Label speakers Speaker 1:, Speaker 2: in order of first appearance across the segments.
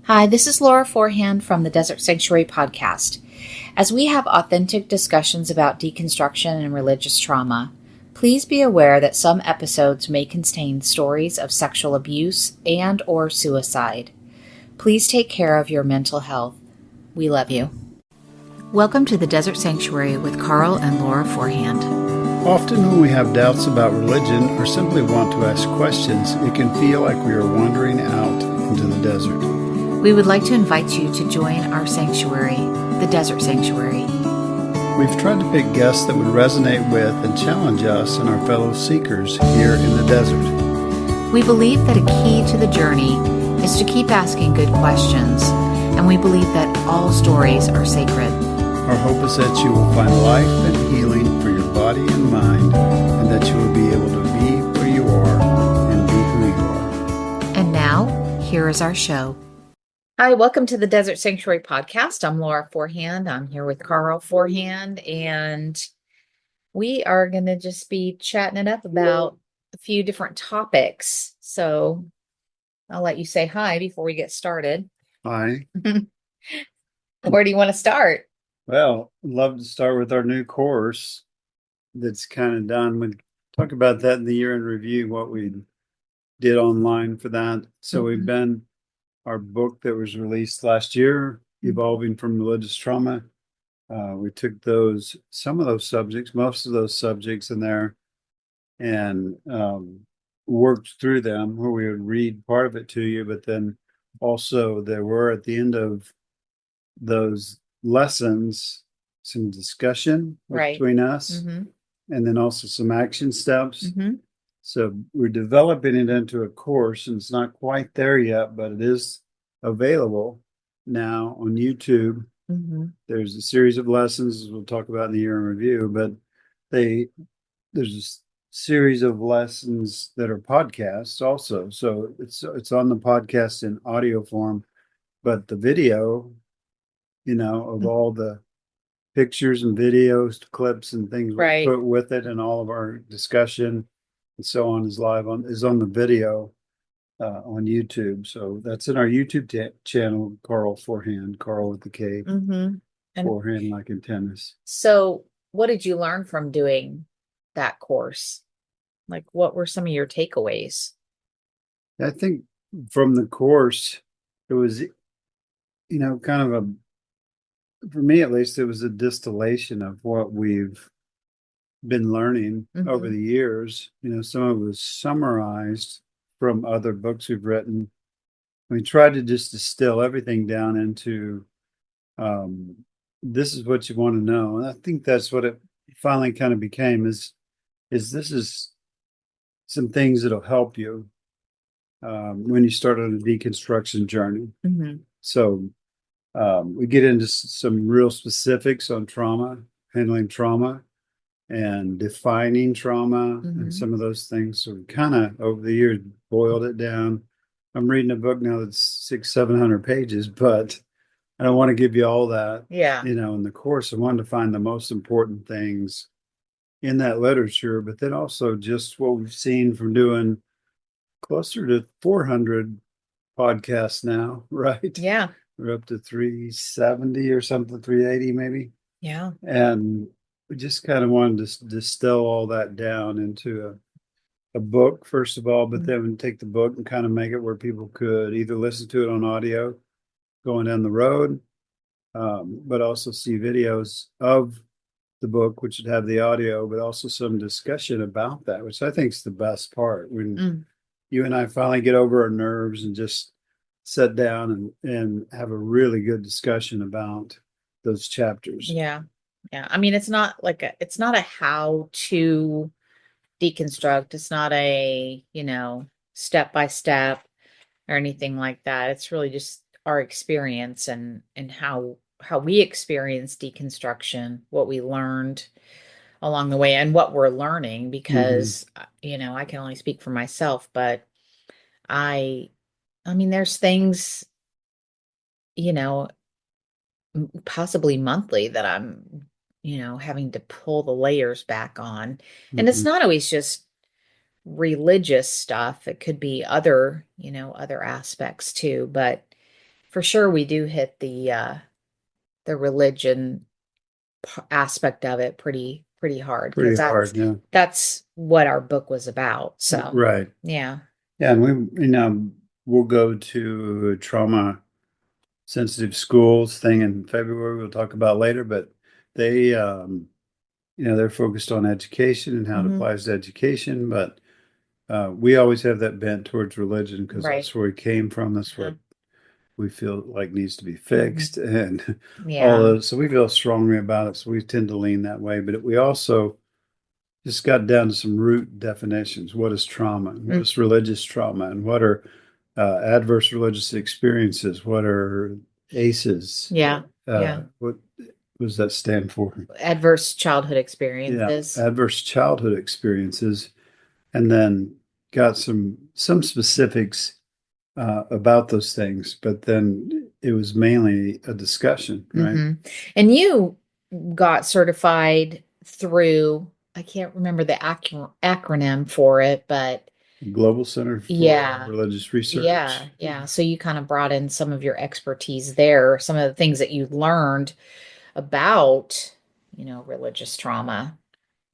Speaker 1: Hi, this is Laura Forehand from the Desert Sanctuary podcast. As we have authentic discussions about deconstruction and religious trauma, please be aware that some episodes may contain stories of sexual abuse and or suicide. Please take care of your mental health. We love you. Welcome to the Desert Sanctuary with Karl and Laura Forehand.
Speaker 2: Often when we have doubts about religion or simply want to ask questions, it can feel like we are wandering out into the desert.
Speaker 1: We would like to invite you to join our sanctuary, the Desert Sanctuary.
Speaker 2: We've tried to pick guests that would resonate with and challenge us and our fellow seekers here in the desert.
Speaker 1: We believe that a key to the journey is to keep asking good questions, and we believe that all stories are sacred.
Speaker 2: Our hope is that you will find life and healing for your body and mind, and that you will be able to be where you are and be who you are.
Speaker 1: And now, here is our show. Hi, welcome to the Desert Sanctuary podcast. I'm Laura Forehand. I'm here with Karl Forehand, and we are going to just be chatting it up about a few different topics. So I'll let you say hi before we get started.
Speaker 2: Hi.
Speaker 1: Where do you want to start?
Speaker 2: Well, I'd love to start with our new course that's kind of done. We'll talk about that in the year in review, what we did online for that. So we've been our book that was released last year, Evolving from Religious Trauma. We took some of those subjects, most of those subjects in there, and worked through them, where we would read part of it to you, but then also there were at the end of those lessons some discussion between us, and then also some action steps. So we're developing it into a course, and it's not quite there yet, but it is available now on YouTube. There's a series of lessons we'll talk about in the year in review, but there's a series of lessons that are podcasts also. So it's on the podcast in audio form, but the video, of all the pictures and videos, clips and things we put with it, and all of our discussion and so on is on the video on YouTube. So that's in our YouTube channel, Karl Forehand, Karl with the K, forehand like in tennis.
Speaker 1: So what did you learn from doing that course? Like, what were some of your takeaways?
Speaker 2: I think from the course, it was, kind of for me at least, it was a distillation of what we've been learning over the years. Some of it was summarized from other books we've written. We tried to just distill everything down into this is what you want to know. And I think that's what it finally kind of became is this is some things that'll help you when you start on a deconstruction journey. So we get into some real specifics on trauma, handling trauma, and defining trauma, and some of those things. So we kind of over the years boiled it down. I'm reading a book now that's 600-700 pages, but I don't want to give you all that. In the course, I wanted to find the most important things in that literature, but then also just what we've seen from doing closer to 400 podcasts now, right?
Speaker 1: Yeah.
Speaker 2: We're up to 370 or something, 380 maybe.
Speaker 1: Yeah.
Speaker 2: And we just kind of wanted to distill all that down into a book, first of all, but then take the book and kind of make it where people could either listen to it on audio going down the road, but also see videos of the book, which would have the audio, but also some discussion about that, which I think is the best part. When you and I finally get over our nerves and just sit down and have a really good discussion about those chapters.
Speaker 1: Yeah. I mean, it's not a how to deconstruct. It's not a, step by step or anything like that. It's really just our experience and how we experience deconstruction, what we learned along the way and what we're learning, because, I can only speak for myself, but I mean, there's things, possibly monthly that I'm, having to pull the layers back on. And it's not always just religious stuff. It could be other, other aspects too. But for sure we do hit the religion aspect of it pretty hard
Speaker 2: Pretty
Speaker 1: because
Speaker 2: hard, yeah.
Speaker 1: that's what our book was about. So,
Speaker 2: Right.
Speaker 1: yeah.
Speaker 2: Yeah, and we'll go to a trauma sensitive schools thing in February we'll talk about later, but they they're focused on education and how it
Speaker 1: Hmm.
Speaker 2: applies to education, but we always have that bent towards religion because
Speaker 1: Right.
Speaker 2: that's where we came from. That's
Speaker 1: Uh-huh.
Speaker 2: what we feel like needs to be
Speaker 1: Hmm.
Speaker 2: fixed and all
Speaker 1: Yeah.
Speaker 2: those. So we feel strongly about it. So we tend to lean that way. But we also just got down to some root definitions. What is trauma? What
Speaker 1: Mm.
Speaker 2: is religious trauma? And what are adverse religious experiences? What are ACEs?
Speaker 1: Yeah. Yeah.
Speaker 2: What does that stand for?
Speaker 1: Adverse childhood
Speaker 2: Yeah,
Speaker 1: experiences.
Speaker 2: adverse childhood experiences, and then got some specifics about those things, but then it was mainly a discussion, right?
Speaker 1: Hmm. And you got certified through, I can't remember the acronym for it, but
Speaker 2: Global Center for
Speaker 1: yeah.
Speaker 2: Religious Research.
Speaker 1: Yeah, yeah. So you kind of brought in some of your expertise there, some of the things that you learned about, religious trauma,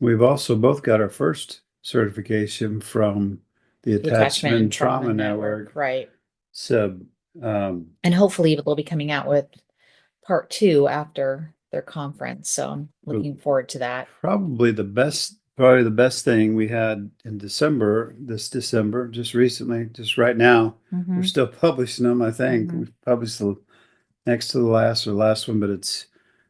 Speaker 2: We've also both got our first certification from the
Speaker 1: the Attachment and
Speaker 2: Attachment
Speaker 1: Trauma
Speaker 2: Trauma
Speaker 1: Network,
Speaker 2: Network.
Speaker 1: right?
Speaker 2: So, um,
Speaker 1: And hopefully they'll be coming out with part two after their conference. So I'm looking forward to that.
Speaker 2: probably the best thing we had in December, this December, just recently, just right now. We're
Speaker 1: Hmm.
Speaker 2: still publishing them, I think.
Speaker 1: Hmm.
Speaker 2: We've published the next to the last one, but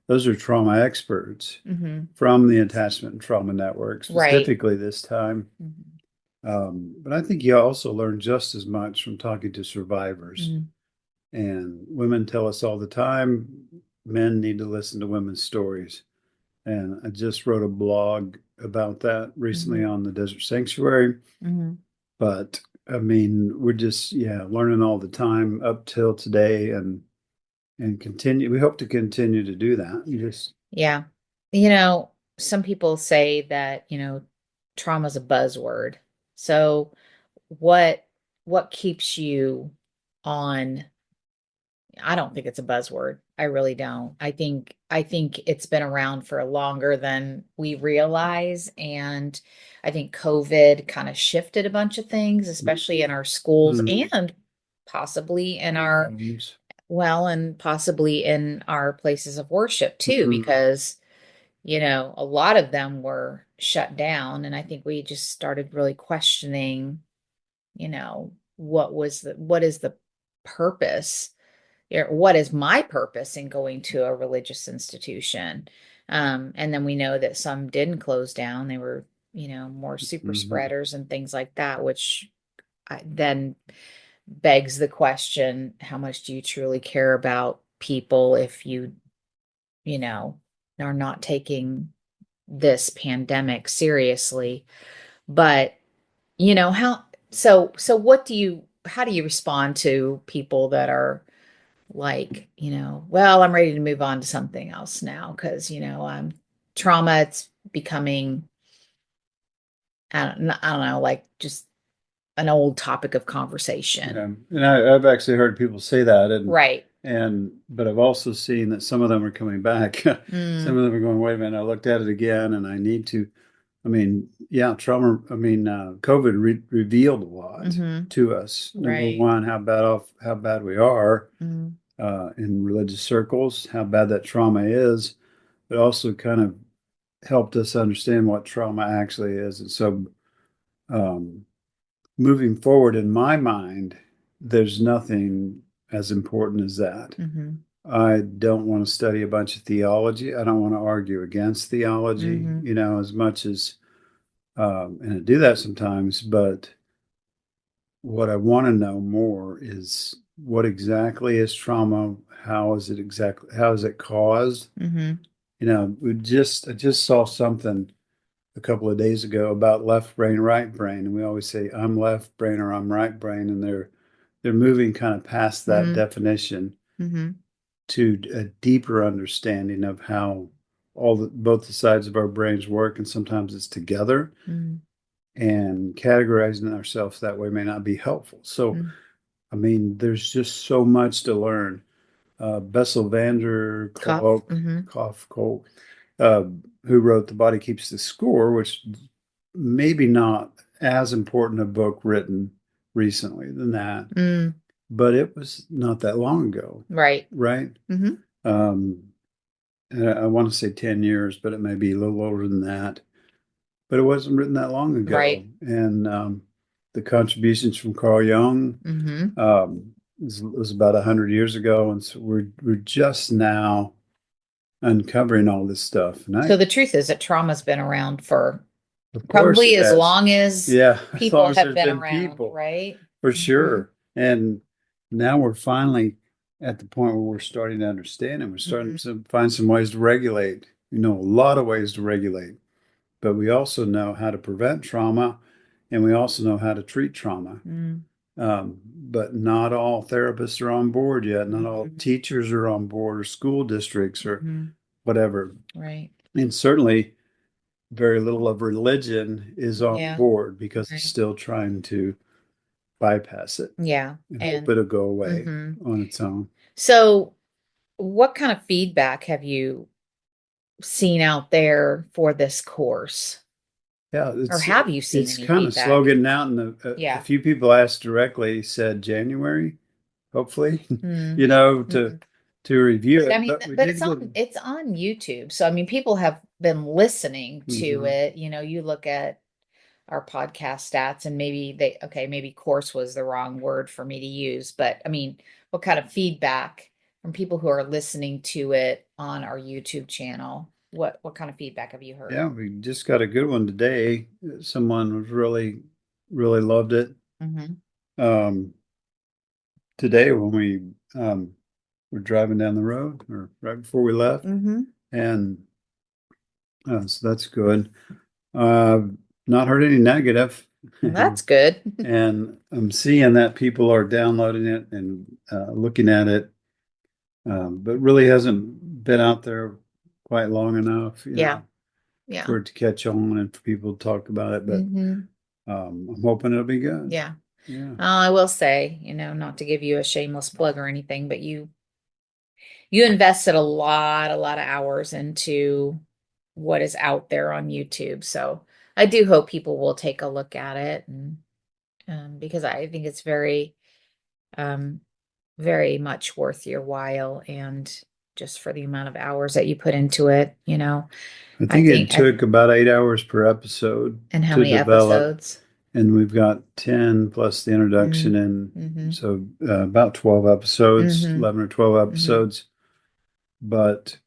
Speaker 2: those are trauma experts
Speaker 1: Hmm.
Speaker 2: from the Attachment and Trauma Network,
Speaker 1: Right.
Speaker 2: specifically this time.
Speaker 1: Hmm.
Speaker 2: But I think you also learn just as much from talking to survivors.
Speaker 1: Hmm.
Speaker 2: And women tell us all the time, men need to listen to women's stories. And I just wrote a blog about that recently
Speaker 1: Hmm.
Speaker 2: on the Desert Sanctuary.
Speaker 1: Hmm.
Speaker 2: But I mean, we're just, yeah, learning all the time up till today and continue. We hope to continue to do that. Just
Speaker 1: Yeah. Some people say that, trauma's a buzzword. So what what keeps you on? I don't think it's a buzzword. I really don't. I think it's been around for longer than we realize, and I think COVID kind of shifted a bunch of things, especially in our schools
Speaker 2: mm,
Speaker 1: and possibly in our well, and possibly in our places of worship too,
Speaker 2: mhm.
Speaker 1: because a lot of them were shut down, and I think we just started really questioning, what is the purpose, or what is my purpose in going to a religious institution? And then we know that some didn't close down. They were, more super
Speaker 2: Mhm.
Speaker 1: spreaders and things like that, which then begs the question, how much do you truly care about people if you know, are not taking this pandemic seriously? But, how do you respond to people that are like, well, I'm ready to move on to something else now because, trauma, it's becoming, I don't know, like just an old topic of conversation.
Speaker 2: Yeah, and I've actually heard people say that,
Speaker 1: Right.
Speaker 2: but I've also seen that some of them are coming back. Some
Speaker 1: Mm,
Speaker 2: of them are going, wait a minute, I looked at it again, and I need to. I mean, yeah, trauma. I mean, COVID revealed a lot
Speaker 1: mm-hmm.
Speaker 2: to us. Number
Speaker 1: Right.
Speaker 2: one, how bad we are
Speaker 1: Mm,
Speaker 2: in religious circles, how bad that trauma is, but also kind of helped us understand what trauma actually is. And so, um, moving forward in my mind, there's nothing as important as that.
Speaker 1: mm-hmm.
Speaker 2: I don't want to study a bunch of theology. I don't want to argue against theology,
Speaker 1: Mm-hmm.
Speaker 2: as much as, and I do that sometimes, but what I want to know more is what exactly is trauma? How is it caused?
Speaker 1: Mm-hmm.
Speaker 2: I just saw something a couple of days ago about left brain, right brain, and we always say I'm left brain or I'm right brain, and they're moving kind of past that
Speaker 1: Mm-hmm.
Speaker 2: definition
Speaker 1: Mm-hmm.
Speaker 2: to a deeper understanding of how both the sides of our brains work, and sometimes it's together,
Speaker 1: Mm-hmm.
Speaker 2: and categorizing ourselves that way may not be helpful. So I mean, there's just so much to learn. Bessel van der
Speaker 1: Cough.
Speaker 2: Kolk, Kolk, uh, who wrote The Body Keeps the Score, which maybe not as important a book written recently than that,
Speaker 1: Mm,
Speaker 2: but it was not that long ago,
Speaker 1: right.
Speaker 2: right?
Speaker 1: Hmm.
Speaker 2: Um, and I want to say 10 years, but it may be a little older than that. But it wasn't written that long ago.
Speaker 1: Right.
Speaker 2: And the contributions from Carl Jung
Speaker 1: Hmm.
Speaker 2: was about 100 years ago. And so we're just now uncovering all this stuff. And
Speaker 1: So the truth is that trauma's been around for
Speaker 2: of course
Speaker 1: probably
Speaker 2: it
Speaker 1: as
Speaker 2: has.
Speaker 1: long as
Speaker 2: Yeah, as long
Speaker 1: people
Speaker 2: as
Speaker 1: have
Speaker 2: there's
Speaker 1: been
Speaker 2: been
Speaker 1: around,
Speaker 2: people,
Speaker 1: right?
Speaker 2: for
Speaker 1: Hmm.
Speaker 2: sure. And now we're finally at the point where we're starting to understand and we're starting
Speaker 1: Hmm.
Speaker 2: to find some ways to regulate. You know, a lot of ways to regulate, but we also know how to prevent trauma and we also know how to treat trauma.
Speaker 1: Mm.
Speaker 2: But not all therapists are on board yet. Not all
Speaker 1: Hmm.
Speaker 2: teachers are on board, or school districts, or
Speaker 1: Hmm.
Speaker 2: whatever.
Speaker 1: Right.
Speaker 2: And certainly, very little of religion is on
Speaker 1: Yeah.
Speaker 2: board because it's
Speaker 1: Right.
Speaker 2: still trying to bypass it
Speaker 1: Yeah.
Speaker 2: and hope
Speaker 1: And
Speaker 2: it'll go away
Speaker 1: hmm
Speaker 2: on its own.
Speaker 1: so what kind of feedback have you seen out there for this course?
Speaker 2: Yeah,
Speaker 1: Or have you seen
Speaker 2: it's
Speaker 1: any
Speaker 2: kind of slow
Speaker 1: feedback?
Speaker 2: getting out, and a
Speaker 1: Yeah.
Speaker 2: few people asked directly said January, hopefully,
Speaker 1: Mm.
Speaker 2: you know,
Speaker 1: Mhm.
Speaker 2: to review
Speaker 1: I
Speaker 2: it.
Speaker 1: mean,
Speaker 2: But we
Speaker 1: but
Speaker 2: did get.
Speaker 1: it's on YouTube. So I mean, people have been listening to
Speaker 2: Mhm.
Speaker 1: it. You know, you look at our podcast stats and maybe okay, maybe course was the wrong word for me to use, but I mean, what kind of feedback from people who are listening to it on our YouTube channel? What kind of feedback have you heard?
Speaker 2: Yeah, we just got a good one today. Someone was really loved it.
Speaker 1: Mm-hmm.
Speaker 2: Um, Today when we were driving down the road or right before we left,
Speaker 1: Mm-hmm.
Speaker 2: and so that's good. Uh, Not heard any negative,
Speaker 1: Well, that's good.
Speaker 2: and I'm seeing that people are downloading it and looking at it, but really hasn't been out there quite long enough, you
Speaker 1: Yeah.
Speaker 2: know,
Speaker 1: Yeah.
Speaker 2: for it to catch on and for people to talk about it. But
Speaker 1: Mm-hmm.
Speaker 2: I'm hoping it'll be good.
Speaker 1: Yeah.
Speaker 2: Yeah.
Speaker 1: I will say, not to give you a shameless plug or anything, but you invested a lot of hours into what is out there on YouTube. So I do hope people will take a look at it, and because I think it's um, very much worth your while, and just for the amount of hours that you put into it,
Speaker 2: I
Speaker 1: I
Speaker 2: think it
Speaker 1: think
Speaker 2: took about 8 hours per episode
Speaker 1: and how
Speaker 2: to
Speaker 1: many
Speaker 2: develop,
Speaker 1: episodes?
Speaker 2: and we've got 10 plus the introduction,
Speaker 1: Mm,
Speaker 2: and
Speaker 1: mm-hmm,
Speaker 2: so about 12 episodes,
Speaker 1: mm-hmm,
Speaker 2: 11 or 12
Speaker 1: mm-hmm.
Speaker 2: episodes. But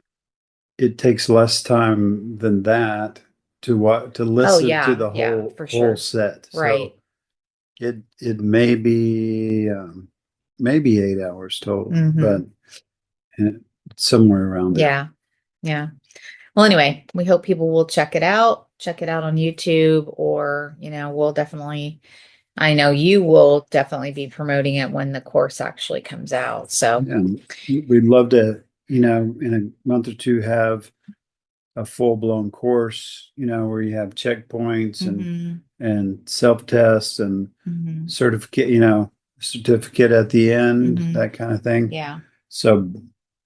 Speaker 2: it takes less time than that to
Speaker 1: Oh
Speaker 2: listen to
Speaker 1: yeah,
Speaker 2: the
Speaker 1: yeah, for
Speaker 2: whole
Speaker 1: sure.
Speaker 2: set. So
Speaker 1: Right.
Speaker 2: it may be maybe 8 hours total,
Speaker 1: Mm-hmm.
Speaker 2: but eh, somewhere around there.
Speaker 1: Yeah. Yeah. Well, anyway, we hope people will check it out on YouTube, or, we'll definitely, I know you will definitely be promoting it when the course actually comes out. So,
Speaker 2: And we'd love to, in a month or two have a full-blown course, where you have checkpoints
Speaker 1: hmm
Speaker 2: and self-tests and
Speaker 1: hmm
Speaker 2: certificate, certificate at the end,
Speaker 1: hmm
Speaker 2: that kind of thing.
Speaker 1: yeah.
Speaker 2: So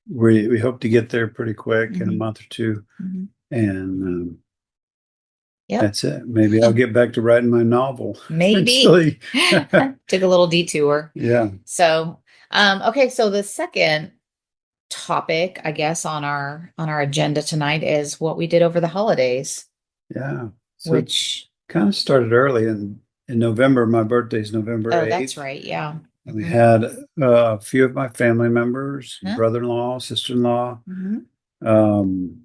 Speaker 2: we hope to get there pretty quick in a
Speaker 1: hmm
Speaker 2: month or two,
Speaker 1: hmm
Speaker 2: and
Speaker 1: Yep.
Speaker 2: that's it. Maybe I'll get back to writing my novel
Speaker 1: Maybe.
Speaker 2: eventually.
Speaker 1: Took a little detour.
Speaker 2: Yeah,
Speaker 1: So, okay, so the second topic, I guess, on our agenda tonight is what we did over the holidays,
Speaker 2: yeah. So it
Speaker 1: which,
Speaker 2: kind of started early in November. My birthday's November
Speaker 1: oh, that's
Speaker 2: 8th.
Speaker 1: right. Yeah.
Speaker 2: And we
Speaker 1: Hmm.
Speaker 2: had a few of my family members,
Speaker 1: Huh?
Speaker 2: brother-in-law, sister-in-law,
Speaker 1: Hmm.
Speaker 2: um,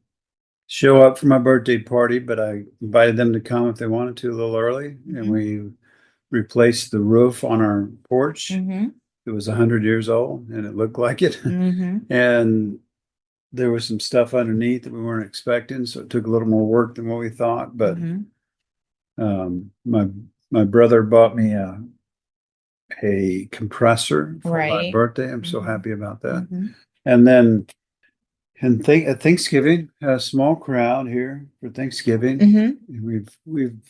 Speaker 2: show up for my birthday party, but I invited them to come if they wanted to a little early. And
Speaker 1: Hmm.
Speaker 2: we replaced the roof on our porch.
Speaker 1: Hmm.
Speaker 2: It was 100 years old and it looked like it.
Speaker 1: Hmm.
Speaker 2: And there was some stuff underneath that we weren't expecting, so it took a little more work than what we thought. But
Speaker 1: Hmm.
Speaker 2: my brother bought me a compressor for my
Speaker 1: Right.
Speaker 2: birthday. I'm so
Speaker 1: Hmm.
Speaker 2: happy about that.
Speaker 1: Hmm.
Speaker 2: And then at Thanksgiving, a small crowd here for Thanksgiving.
Speaker 1: Hmm.
Speaker 2: We've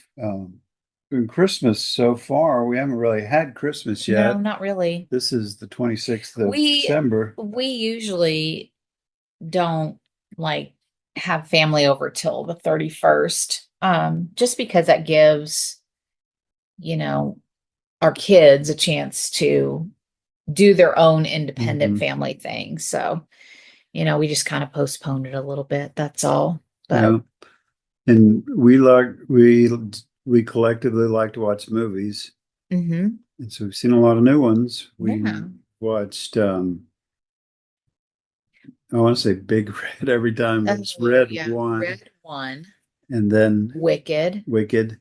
Speaker 2: in Christmas so far, we haven't really had Christmas
Speaker 1: No,
Speaker 2: yet.
Speaker 1: not really.
Speaker 2: This is the 26th of
Speaker 1: We
Speaker 2: December.
Speaker 1: we usually don't like have family over till the 31st. Just because that gives, you know, our kids a chance to do their own independent
Speaker 2: Hmm.
Speaker 1: family thing. So, we just kind of postponed it a little bit. That's all. But
Speaker 2: Yeah. And we collectively like to watch movies.
Speaker 1: hmm
Speaker 2: And so we've seen a lot of new ones. We
Speaker 1: yeah.
Speaker 2: watched I want to say Big Red every time, but it's
Speaker 1: Oh,
Speaker 2: Red
Speaker 1: yeah.
Speaker 2: One
Speaker 1: Red one,
Speaker 2: and then
Speaker 1: Wicked,
Speaker 2: Wicked,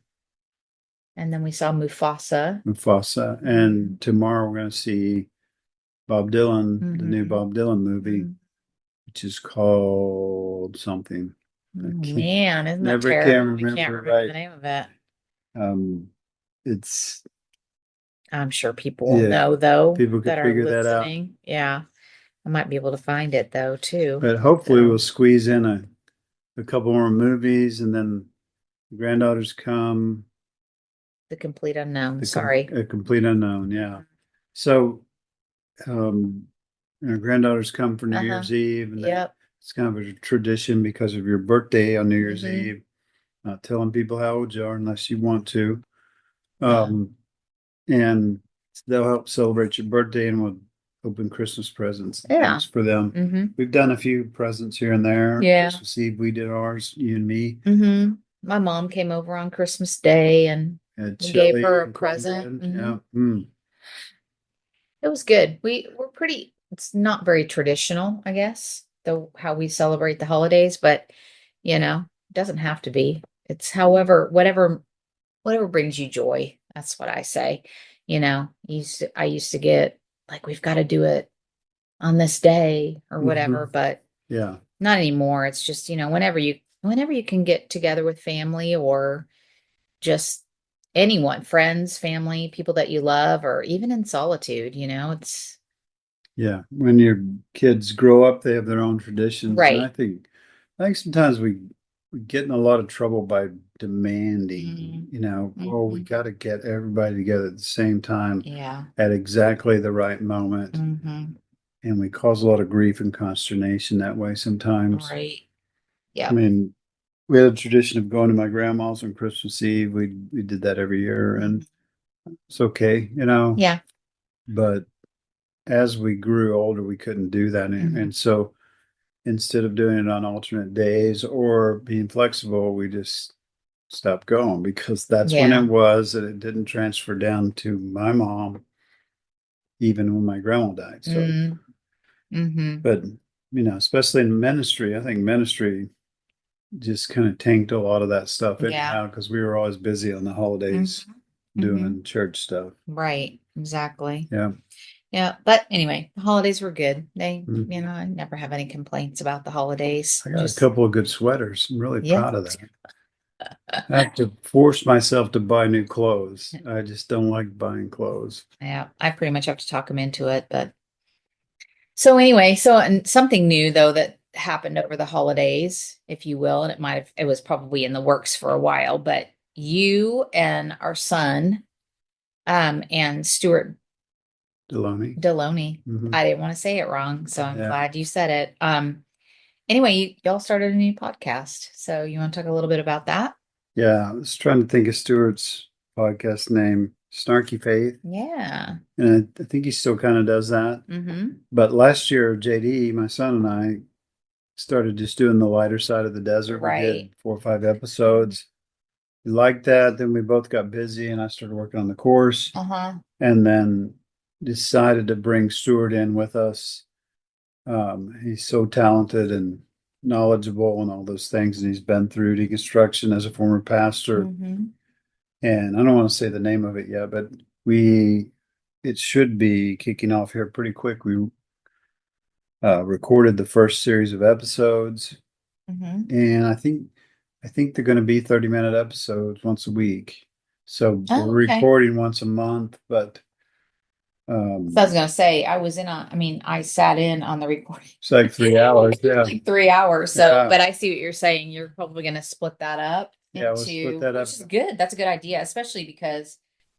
Speaker 1: and then we saw Mufasa.
Speaker 2: Mufasa.
Speaker 1: hmm
Speaker 2: And tomorrow we're gonna see Bob Dylan, the new
Speaker 1: hmm
Speaker 2: Bob Dylan movie, which is called something. I can't
Speaker 1: Man, isn't that
Speaker 2: never can
Speaker 1: terrible? We can't
Speaker 2: remember
Speaker 1: remember
Speaker 2: right.
Speaker 1: the name of it.
Speaker 2: Um it's
Speaker 1: I'm sure people will
Speaker 2: yeah,
Speaker 1: know though
Speaker 2: people could
Speaker 1: that are
Speaker 2: figure that out.
Speaker 1: listening. Yeah. I might be able to find it though too.
Speaker 2: But hopefully we'll
Speaker 1: So
Speaker 2: squeeze in a couple more movies and then the granddaughters come,
Speaker 1: the complete unknown. Sorry.
Speaker 2: a complete unknown, yeah. So um our granddaughters come for New
Speaker 1: Uh-huh.
Speaker 2: Year's Eve and
Speaker 1: Yep.
Speaker 2: it's kind of a tradition because of your birthday on New Year's
Speaker 1: hmm
Speaker 2: Eve. Not telling people how old you are unless you want to.
Speaker 1: Uh,
Speaker 2: Um, and they'll help celebrate your birthday and we'll open Christmas presents and
Speaker 1: yeah.
Speaker 2: things for them.
Speaker 1: hmm
Speaker 2: We've done a few presents here and there.
Speaker 1: Yeah.
Speaker 2: Christmas Eve, we did ours, you and me.
Speaker 1: My mom came over on Christmas Day and
Speaker 2: Had
Speaker 1: we gave
Speaker 2: chili
Speaker 1: her a
Speaker 2: and
Speaker 1: present.
Speaker 2: cornbread. Yeah.
Speaker 1: It was good. We're pretty, it's not very traditional, I guess, the how we celebrate the holidays, but it doesn't have to be. It's however, whatever brings you joy. That's what I say. I used to get like we've got to do it on this day or whatever,
Speaker 2: Hmm.
Speaker 1: but
Speaker 2: Yeah.
Speaker 1: not anymore. It's just, whenever you can get together with family or just anyone, friends, family, people that you love, or even in solitude, it's
Speaker 2: Yeah. When your kids grow up, they have their own traditions. And
Speaker 1: right.
Speaker 2: I think sometimes we get in a lot of trouble by demanding, oh, we
Speaker 1: Mm-hmm.
Speaker 2: got to get everybody together at the same time
Speaker 1: Yeah.
Speaker 2: at exactly the right moment.
Speaker 1: Mm-hmm.
Speaker 2: And we cause a lot of grief and consternation that way sometimes.
Speaker 1: Right.
Speaker 2: I
Speaker 1: Yep.
Speaker 2: mean, we had a tradition of going to my grandma's on Christmas Eve. We did that every year
Speaker 1: Mhm.
Speaker 2: and it's okay,
Speaker 1: Yeah.
Speaker 2: but as we grew older, we couldn't do that.
Speaker 1: hmm
Speaker 2: And so instead of doing it on alternate days or being flexible, we just stopped going because that's when it
Speaker 1: Yeah.
Speaker 2: was that it didn't transfer down to my mom, even when my grandma died. So,
Speaker 1: Mm-hmm.
Speaker 2: but especially in ministry, I think ministry just kind of tanked a lot of that stuff
Speaker 1: Yeah.
Speaker 2: anyhow because we were always busy on the holidays
Speaker 1: hmm hmm
Speaker 2: doing church stuff.
Speaker 1: Right. Exactly.
Speaker 2: Yeah.
Speaker 1: Yeah. But anyway, the holidays were good.
Speaker 2: Mhm.
Speaker 1: I never have any complaints about the holidays.
Speaker 2: I got a
Speaker 1: Just,
Speaker 2: couple of good sweaters. I'm really
Speaker 1: yeah.
Speaker 2: proud of that. I have to force myself to buy new clothes. I just don't like buying clothes.
Speaker 1: Yeah. I pretty much have to talk them into it. But so anyway, and something new though that happened over the holidays, if you will, and it was probably in the works for a while, but you and our son, and Stuart
Speaker 2: Deloney.
Speaker 1: Deloney.
Speaker 2: Hmm.
Speaker 1: I didn't want to say it wrong, so I'm
Speaker 2: Yeah.
Speaker 1: glad you said it. Anyway, y'all started a new podcast. So you want to talk a little bit about that?
Speaker 2: Yeah. I was trying to think of Stewart's podcast name, Snarky Faith.
Speaker 1: Yeah.
Speaker 2: And I think he still kind of does that.
Speaker 1: Mm-hmm.
Speaker 2: But last year, JD, my son and I started just doing the lighter side of the desert. We
Speaker 1: Right.
Speaker 2: did 4 or 5 episodes. We liked that. Then we both got busy and I started working on the course
Speaker 1: Uh-huh.
Speaker 2: and then decided to bring Stewart in with us. He's so talented and knowledgeable and all those things. And he's been through deconstruction as a former pastor.
Speaker 1: Mm-hmm.
Speaker 2: And I don't want to say the name of it yet, but it should be kicking off here pretty quick. We recorded the first series of episodes,
Speaker 1: Mm-hmm.
Speaker 2: and I think they're going to be 30-minute episodes once a week. So we're
Speaker 1: Oh, okay.
Speaker 2: recording once a month, but
Speaker 1: So I was
Speaker 2: um,
Speaker 1: gonna say I sat in on the recording
Speaker 2: it's like 3 hours. Yeah,
Speaker 1: like 3 hours. So,
Speaker 2: yeah,
Speaker 1: but I see what you're saying. You're probably gonna split that up.
Speaker 2: Yeah, we'll split that
Speaker 1: which
Speaker 2: up.
Speaker 1: is good. That's a good idea, especially because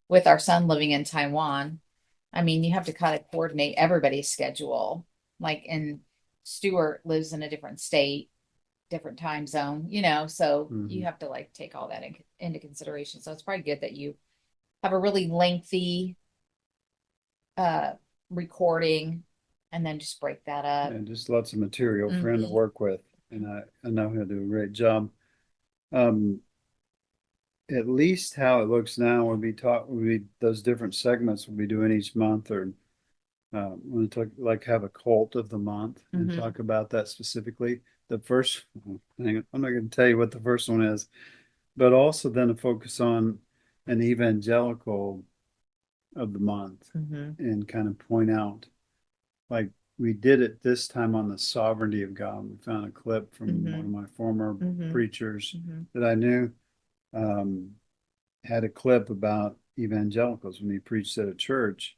Speaker 1: with our son living in Taiwan, I mean, you have to kind of coordinate everybody's schedule. Like, and Stuart lives in a different state, different time zone, so you
Speaker 2: Mhm.
Speaker 1: have to like take all that into consideration. So it's probably good that you have a really lengthy uh recording and then just break that up.
Speaker 2: And just lots of material for him to
Speaker 1: Hmm.
Speaker 2: work with. And I know he'll do a great job. Um, at least how it looks now will be those different segments we'll be doing each month, or we'll talk, like have a cult of the month and
Speaker 1: Hmm.
Speaker 2: talk about that specifically. The first thing, I'm not going to tell you what the first one is, but also then to focus on an evangelical of the month
Speaker 1: Hmm.
Speaker 2: and kind of point out, like we did it this time on the sovereignty of God. We found a clip from one
Speaker 1: Hmm.
Speaker 2: of my former
Speaker 1: hmm
Speaker 2: preachers
Speaker 1: hmm
Speaker 2: that I knew, um, had a clip about evangelicals when he preached at a church,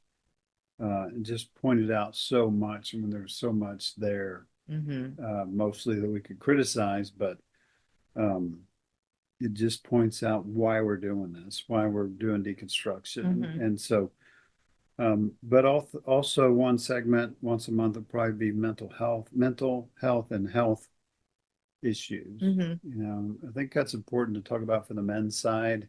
Speaker 2: and just pointed out so much. I mean, there's so much there,
Speaker 1: hmm
Speaker 2: mostly that we could criticize, but um, it just points out why we're doing this, why we're doing deconstruction.
Speaker 1: hmm
Speaker 2: And so, but also one segment once a month would probably be mental health and health issues.
Speaker 1: hmm
Speaker 2: I think that's important to talk about for the men's side.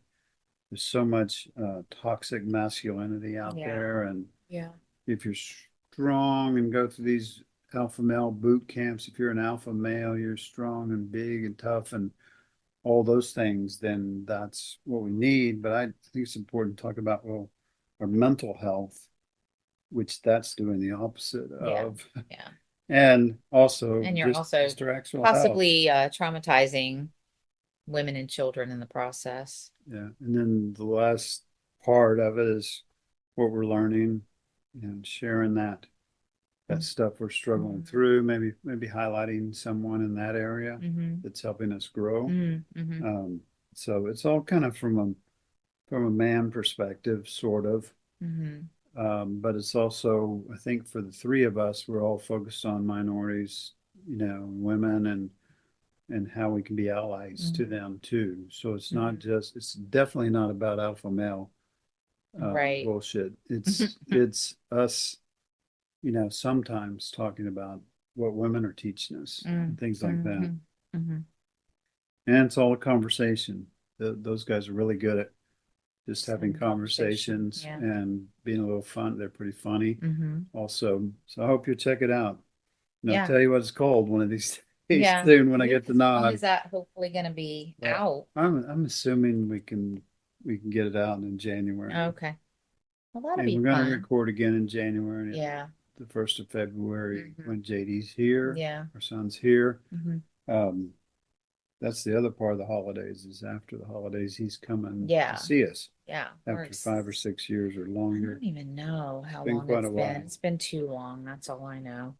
Speaker 2: There's so much toxic masculinity out
Speaker 1: Yeah.
Speaker 2: there, and
Speaker 1: Yeah.
Speaker 2: if you're strong and go through these alpha male boot camps, if you're an alpha male, you're strong and big and tough and all those things, then that's what we need. But I think it's important to talk about, well, our mental health, which that's doing the opposite
Speaker 1: Yeah.
Speaker 2: of,
Speaker 1: Yeah.
Speaker 2: and also
Speaker 1: And you're also
Speaker 2: just our actual health.
Speaker 1: possibly traumatizing women and children in the process.
Speaker 2: Yeah. And then the last part of it is what we're learning and sharing that stuff we're struggling
Speaker 1: Mm-hmm.
Speaker 2: through, maybe highlighting someone in that area
Speaker 1: Mm-hmm.
Speaker 2: that's helping us grow.
Speaker 1: Mm-hmm.
Speaker 2: Um, so it's all kind of from a man perspective, sort of.
Speaker 1: Mm-hmm.
Speaker 2: But it's also, I think, for the three of us, we're all focused on minorities, women, and how we can be allies to
Speaker 1: Mm-hmm.
Speaker 2: them too. So
Speaker 1: Mm-hmm.
Speaker 2: it's definitely not about alpha male
Speaker 1: Right.
Speaker 2: bullshit. It's us, sometimes talking about what women are teaching us and things like that.
Speaker 1: Mm-hmm. Mm-hmm.
Speaker 2: And it's all a conversation. Those guys are really good at just
Speaker 1: Just
Speaker 2: having
Speaker 1: having conversation.
Speaker 2: conversations
Speaker 1: Yeah.
Speaker 2: and being a little fun. They're pretty funny
Speaker 1: Mm-hmm.
Speaker 2: also. So I hope you check it out. And I'll
Speaker 1: Yeah.
Speaker 2: tell you what it's called one of these days
Speaker 1: Yeah.
Speaker 2: soon when I
Speaker 1: Yeah.
Speaker 2: get the
Speaker 1: Because when
Speaker 2: nod.
Speaker 1: is that hopefully going to be
Speaker 2: But
Speaker 1: out?
Speaker 2: I'm assuming we can get it out in January.
Speaker 1: Okay. Well, that'll
Speaker 2: And we're
Speaker 1: be
Speaker 2: going to
Speaker 1: fun.
Speaker 2: record again in January,
Speaker 1: Yeah.
Speaker 2: the 1st of February
Speaker 1: Mm-hmm.
Speaker 2: when JD's here,
Speaker 1: Yeah.
Speaker 2: our son's here.
Speaker 1: Mm-hmm.
Speaker 2: Um, that's the other part of the holidays is after the holidays, he's coming to
Speaker 1: Yeah.
Speaker 2: see us
Speaker 1: Yeah.
Speaker 2: after 5 or 6 years or
Speaker 1: I
Speaker 2: longer.
Speaker 1: don't even know
Speaker 2: It's
Speaker 1: how
Speaker 2: been
Speaker 1: long
Speaker 2: quite
Speaker 1: it's
Speaker 2: a
Speaker 1: been.
Speaker 2: while.
Speaker 1: It's been too long. That's all I know.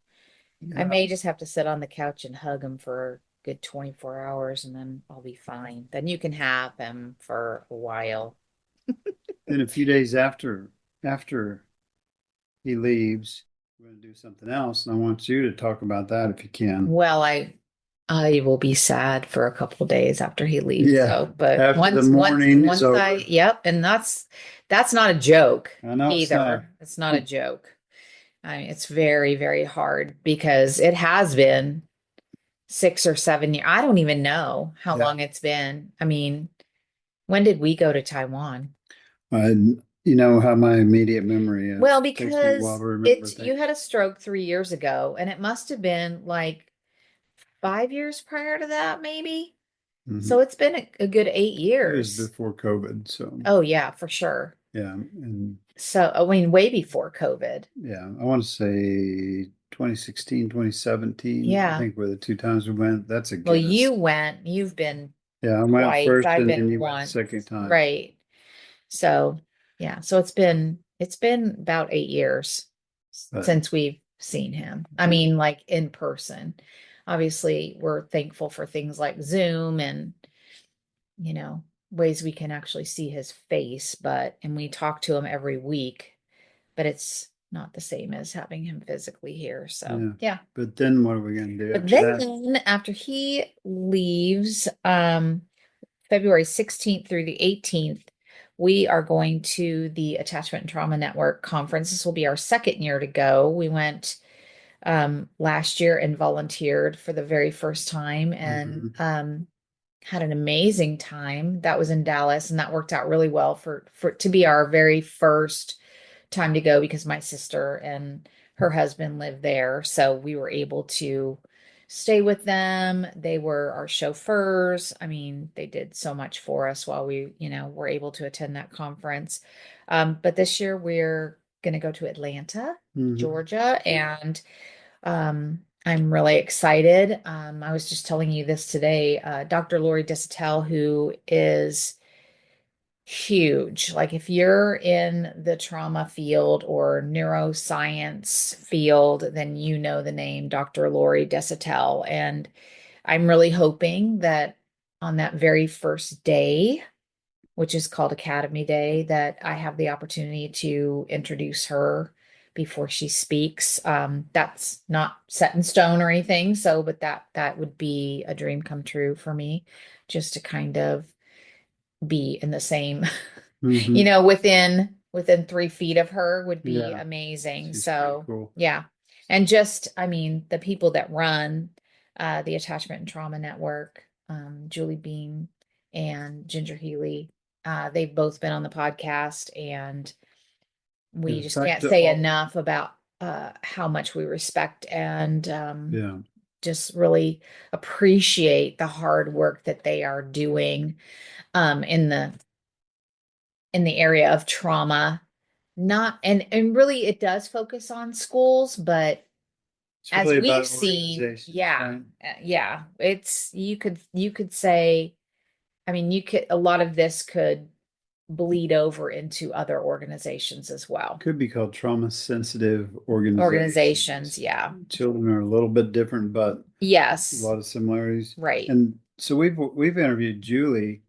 Speaker 1: I
Speaker 2: Yeah.
Speaker 1: may just have to sit on the couch and hug him for a good 24 hours and then I'll be fine. Then you can have him for a while.
Speaker 2: Then a few days after he leaves, we're going to do something else, and I want you to talk about that if you can.
Speaker 1: Well, I will be sad for a couple of days after he leaves
Speaker 2: Yeah,
Speaker 1: though. But
Speaker 2: after the mourning is
Speaker 1: once I
Speaker 2: over.
Speaker 1: yep, and that's not a joke
Speaker 2: I know it's not.
Speaker 1: either. It's not a joke. I mean, it's very, very hard because it has been 6 or 7 years. I don't even know how
Speaker 2: Yeah.
Speaker 1: long it's been. I mean, when did we go to Taiwan?
Speaker 2: I, you know how my immediate memory is.
Speaker 1: Well,
Speaker 2: It takes me a while
Speaker 1: because
Speaker 2: to remember
Speaker 1: it's you had
Speaker 2: things.
Speaker 1: a stroke 3 years ago, and it must have been like 5 years prior to that, maybe.
Speaker 2: Mhm.
Speaker 1: So it's been a good eight
Speaker 2: It was
Speaker 1: years.
Speaker 2: before COVID, so
Speaker 1: Oh yeah, for sure.
Speaker 2: yeah, and
Speaker 1: So I mean, way before COVID.
Speaker 2: yeah, I want to say 2016, 2017. I
Speaker 1: Yeah.
Speaker 2: think were the two times we went. That's a
Speaker 1: Well, you
Speaker 2: guess.
Speaker 1: went. You've been
Speaker 2: Yeah, I went
Speaker 1: twice.
Speaker 2: first
Speaker 1: I've
Speaker 2: and then
Speaker 1: been
Speaker 2: you went the second
Speaker 1: once.
Speaker 2: time.
Speaker 1: Right. So yeah. So it's been about 8 years
Speaker 2: But
Speaker 1: since we've seen him. I mean, like in person. Obviously, we're thankful for things like Zoom and ways we can actually see his face, and we talk to him every week, but it's not the same as having him physically here. So,
Speaker 2: yeah.
Speaker 1: yeah.
Speaker 2: But then what are we gonna do
Speaker 1: But
Speaker 2: after that?
Speaker 1: then after he leaves, February 16th through the 18th, we are going to the Attachment and Trauma Network conference. This will be our second year to go. We went last year and volunteered for the very first time and
Speaker 2: Mhm.
Speaker 1: had an amazing time. That was in Dallas, and that worked out really well for to be our very first time to go because my sister and her husband live there. So we were able to stay with them. They were our chauffeurs. I mean, they did so much for us while we, were able to attend that conference. But this year we're going to go to Atlanta,
Speaker 2: Mhm.
Speaker 1: Georgia, and I'm really excited. I was just telling you this today. Dr. Lori Desautels, who is huge. Like if you're in the trauma field or neuroscience field, then you know the name Dr. Lori Desautels. And I'm really hoping that on that very first day, which is called Academy Day, that I have the opportunity to introduce her before she speaks. That's not set in stone or anything. So, but that would be a dream come true for me, just to kind of be in the same,
Speaker 2: Mhm.
Speaker 1: within 3 feet of her would be
Speaker 2: Yeah,
Speaker 1: amazing.
Speaker 2: she's pretty
Speaker 1: So
Speaker 2: cool.
Speaker 1: yeah. And just, I mean, the people that run the Attachment and Trauma Network, Julie Bean and Ginger Healy, they've both been on the podcast, and we
Speaker 2: In
Speaker 1: just
Speaker 2: fact,
Speaker 1: can't say enough about how much we respect and
Speaker 2: yeah,
Speaker 1: just really appreciate the hard work that they are doing in the area of trauma. Not and really it does focus on schools, but
Speaker 2: it's
Speaker 1: as
Speaker 2: really
Speaker 1: we've
Speaker 2: about
Speaker 1: seen,
Speaker 2: organizations,
Speaker 1: yeah,
Speaker 2: right?
Speaker 1: yeah, it's you could say, I mean, you could a lot of this could bleed over into other organizations as well.
Speaker 2: Could be called trauma sensitive
Speaker 1: Organizations,
Speaker 2: organizations.
Speaker 1: yeah.
Speaker 2: Children are a little bit different, but a
Speaker 1: Yes,
Speaker 2: lot of similarities.
Speaker 1: right.
Speaker 2: And so we've interviewed Julie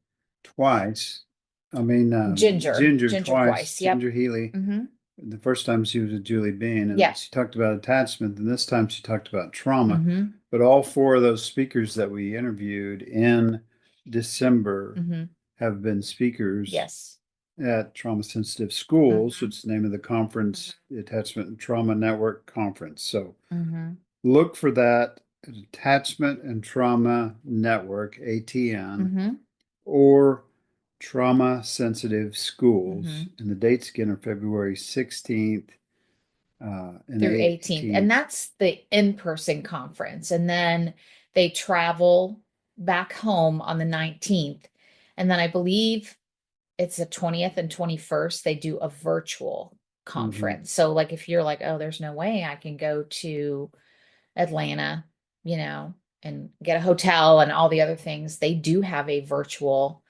Speaker 2: twice. I mean, Ginger
Speaker 1: Ginger
Speaker 2: twice,
Speaker 1: twice. Yep.
Speaker 2: Ginger Healy.
Speaker 1: Mm-hmm.
Speaker 2: The first time she was with Julie Bean, and
Speaker 1: Yeah.
Speaker 2: she talked about attachment, and this time she talked about trauma.
Speaker 1: Mm-hmm.
Speaker 2: But all four of those speakers that we interviewed in December
Speaker 1: Mm-hmm.
Speaker 2: have been speakers
Speaker 1: Yes.
Speaker 2: at Trauma Sensitive Schools,
Speaker 1: Mm-hmm.
Speaker 2: which is the name of the conference, the Attachment and Trauma Network Conference. So
Speaker 1: Mm-hmm.
Speaker 2: look for that at Attachment and Trauma Network, ATN,
Speaker 1: Mm-hmm.
Speaker 2: or Trauma Sensitive
Speaker 1: Mm-hmm.
Speaker 2: Schools. And the dates again are February 16th and
Speaker 1: Through 18th. And
Speaker 2: 18th.
Speaker 1: that's the in-person conference. And then they travel back home on the 19th. And then I believe it's the 20th and 21st, they do a virtual
Speaker 2: Mhm.
Speaker 1: conference. So like if you're like, oh, there's no way I can go to Atlanta, you know, and get a hotel and all the other things, they do have a virtual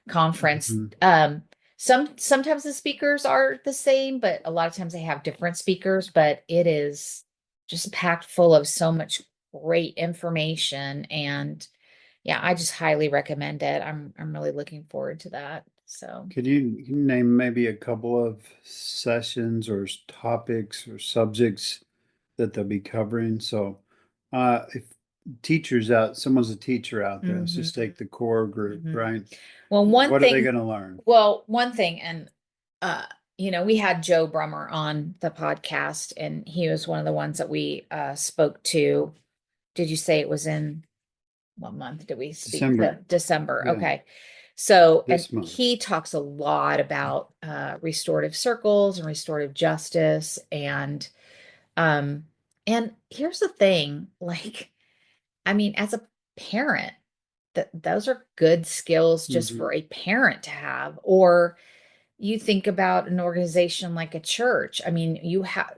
Speaker 1: conference.
Speaker 2: Mhm.
Speaker 1: Sometimes the speakers are the same, but a lot of times they have different speakers, but it is just packed full of so much great information. And yeah, I just highly recommend it. I'm really looking forward to that. So
Speaker 2: Can you name maybe a couple of sessions or topics or subjects that they'll be covering? So, if someone's a teacher out there, let's just
Speaker 1: mhm,
Speaker 2: take the core group,
Speaker 1: mhm.
Speaker 2: right?
Speaker 1: Well,
Speaker 2: What are they going to learn?
Speaker 1: one thing, and uh, we had Joe Brummer on the podcast, and he was one of the ones that we spoke to. Did you say it was in what month did we speak?
Speaker 2: December.
Speaker 1: December.
Speaker 2: Yeah,
Speaker 1: Okay. So, and
Speaker 2: this month.
Speaker 1: he talks a lot about restorative circles and restorative justice, um and here's the thing, like, I mean, as a parent, that those are good skills just
Speaker 2: Hmm.
Speaker 1: for a parent to have. Or you think about an organization like a church. I mean, you have,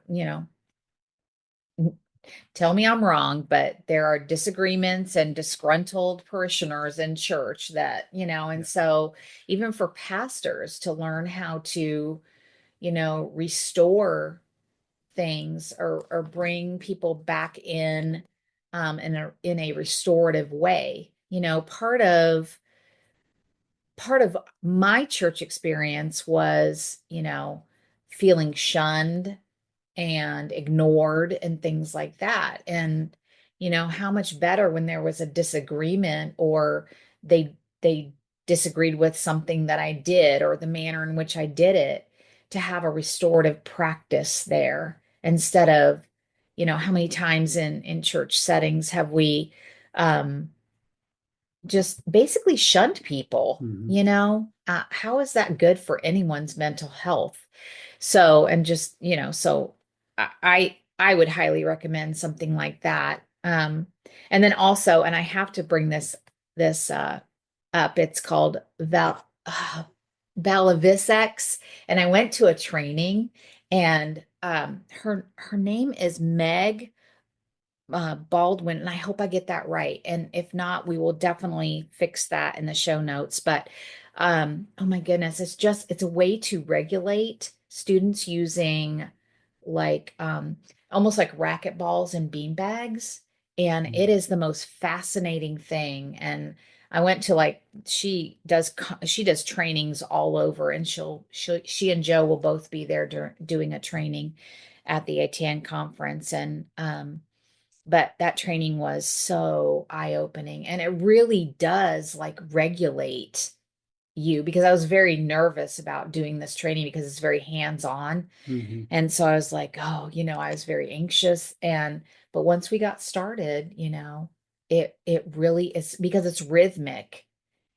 Speaker 1: tell me I'm wrong, but there are disagreements and disgruntled parishioners in church that, and
Speaker 2: Yeah.
Speaker 1: so even for pastors to learn how to, restore things or bring people back in a restorative way. Part of my church experience was, feeling shunned and ignored and things like that. And, how much better when there was a disagreement or they disagreed with something that I did or the manner in which I did it, to have a restorative practice there instead of, how many times in church settings have we um just basically shunned people,
Speaker 2: Mhm.
Speaker 1: how is that good for anyone's mental health? So, and just, so I would highly recommend something like that. And then also, and I have to bring this up. It's called Valivisex, and I went to a training, and her name is Meg Baldwin, and I hope I get that right. And if not, we will definitely fix that in the show notes. But oh my goodness, it's a way to regulate students using like almost like racket balls and bean bags. And it is the most fascinating thing. And I went to like she does trainings all over, and she and Joe will both be there doing a training at the ATN conference. And but that training was so eye-opening, and it really does like regulate you, because I was very nervous about doing this training because it's very hands-on.
Speaker 2: Mhm.
Speaker 1: And so I was like, oh, I was very anxious. But once we got started, it really is, because it's rhythmic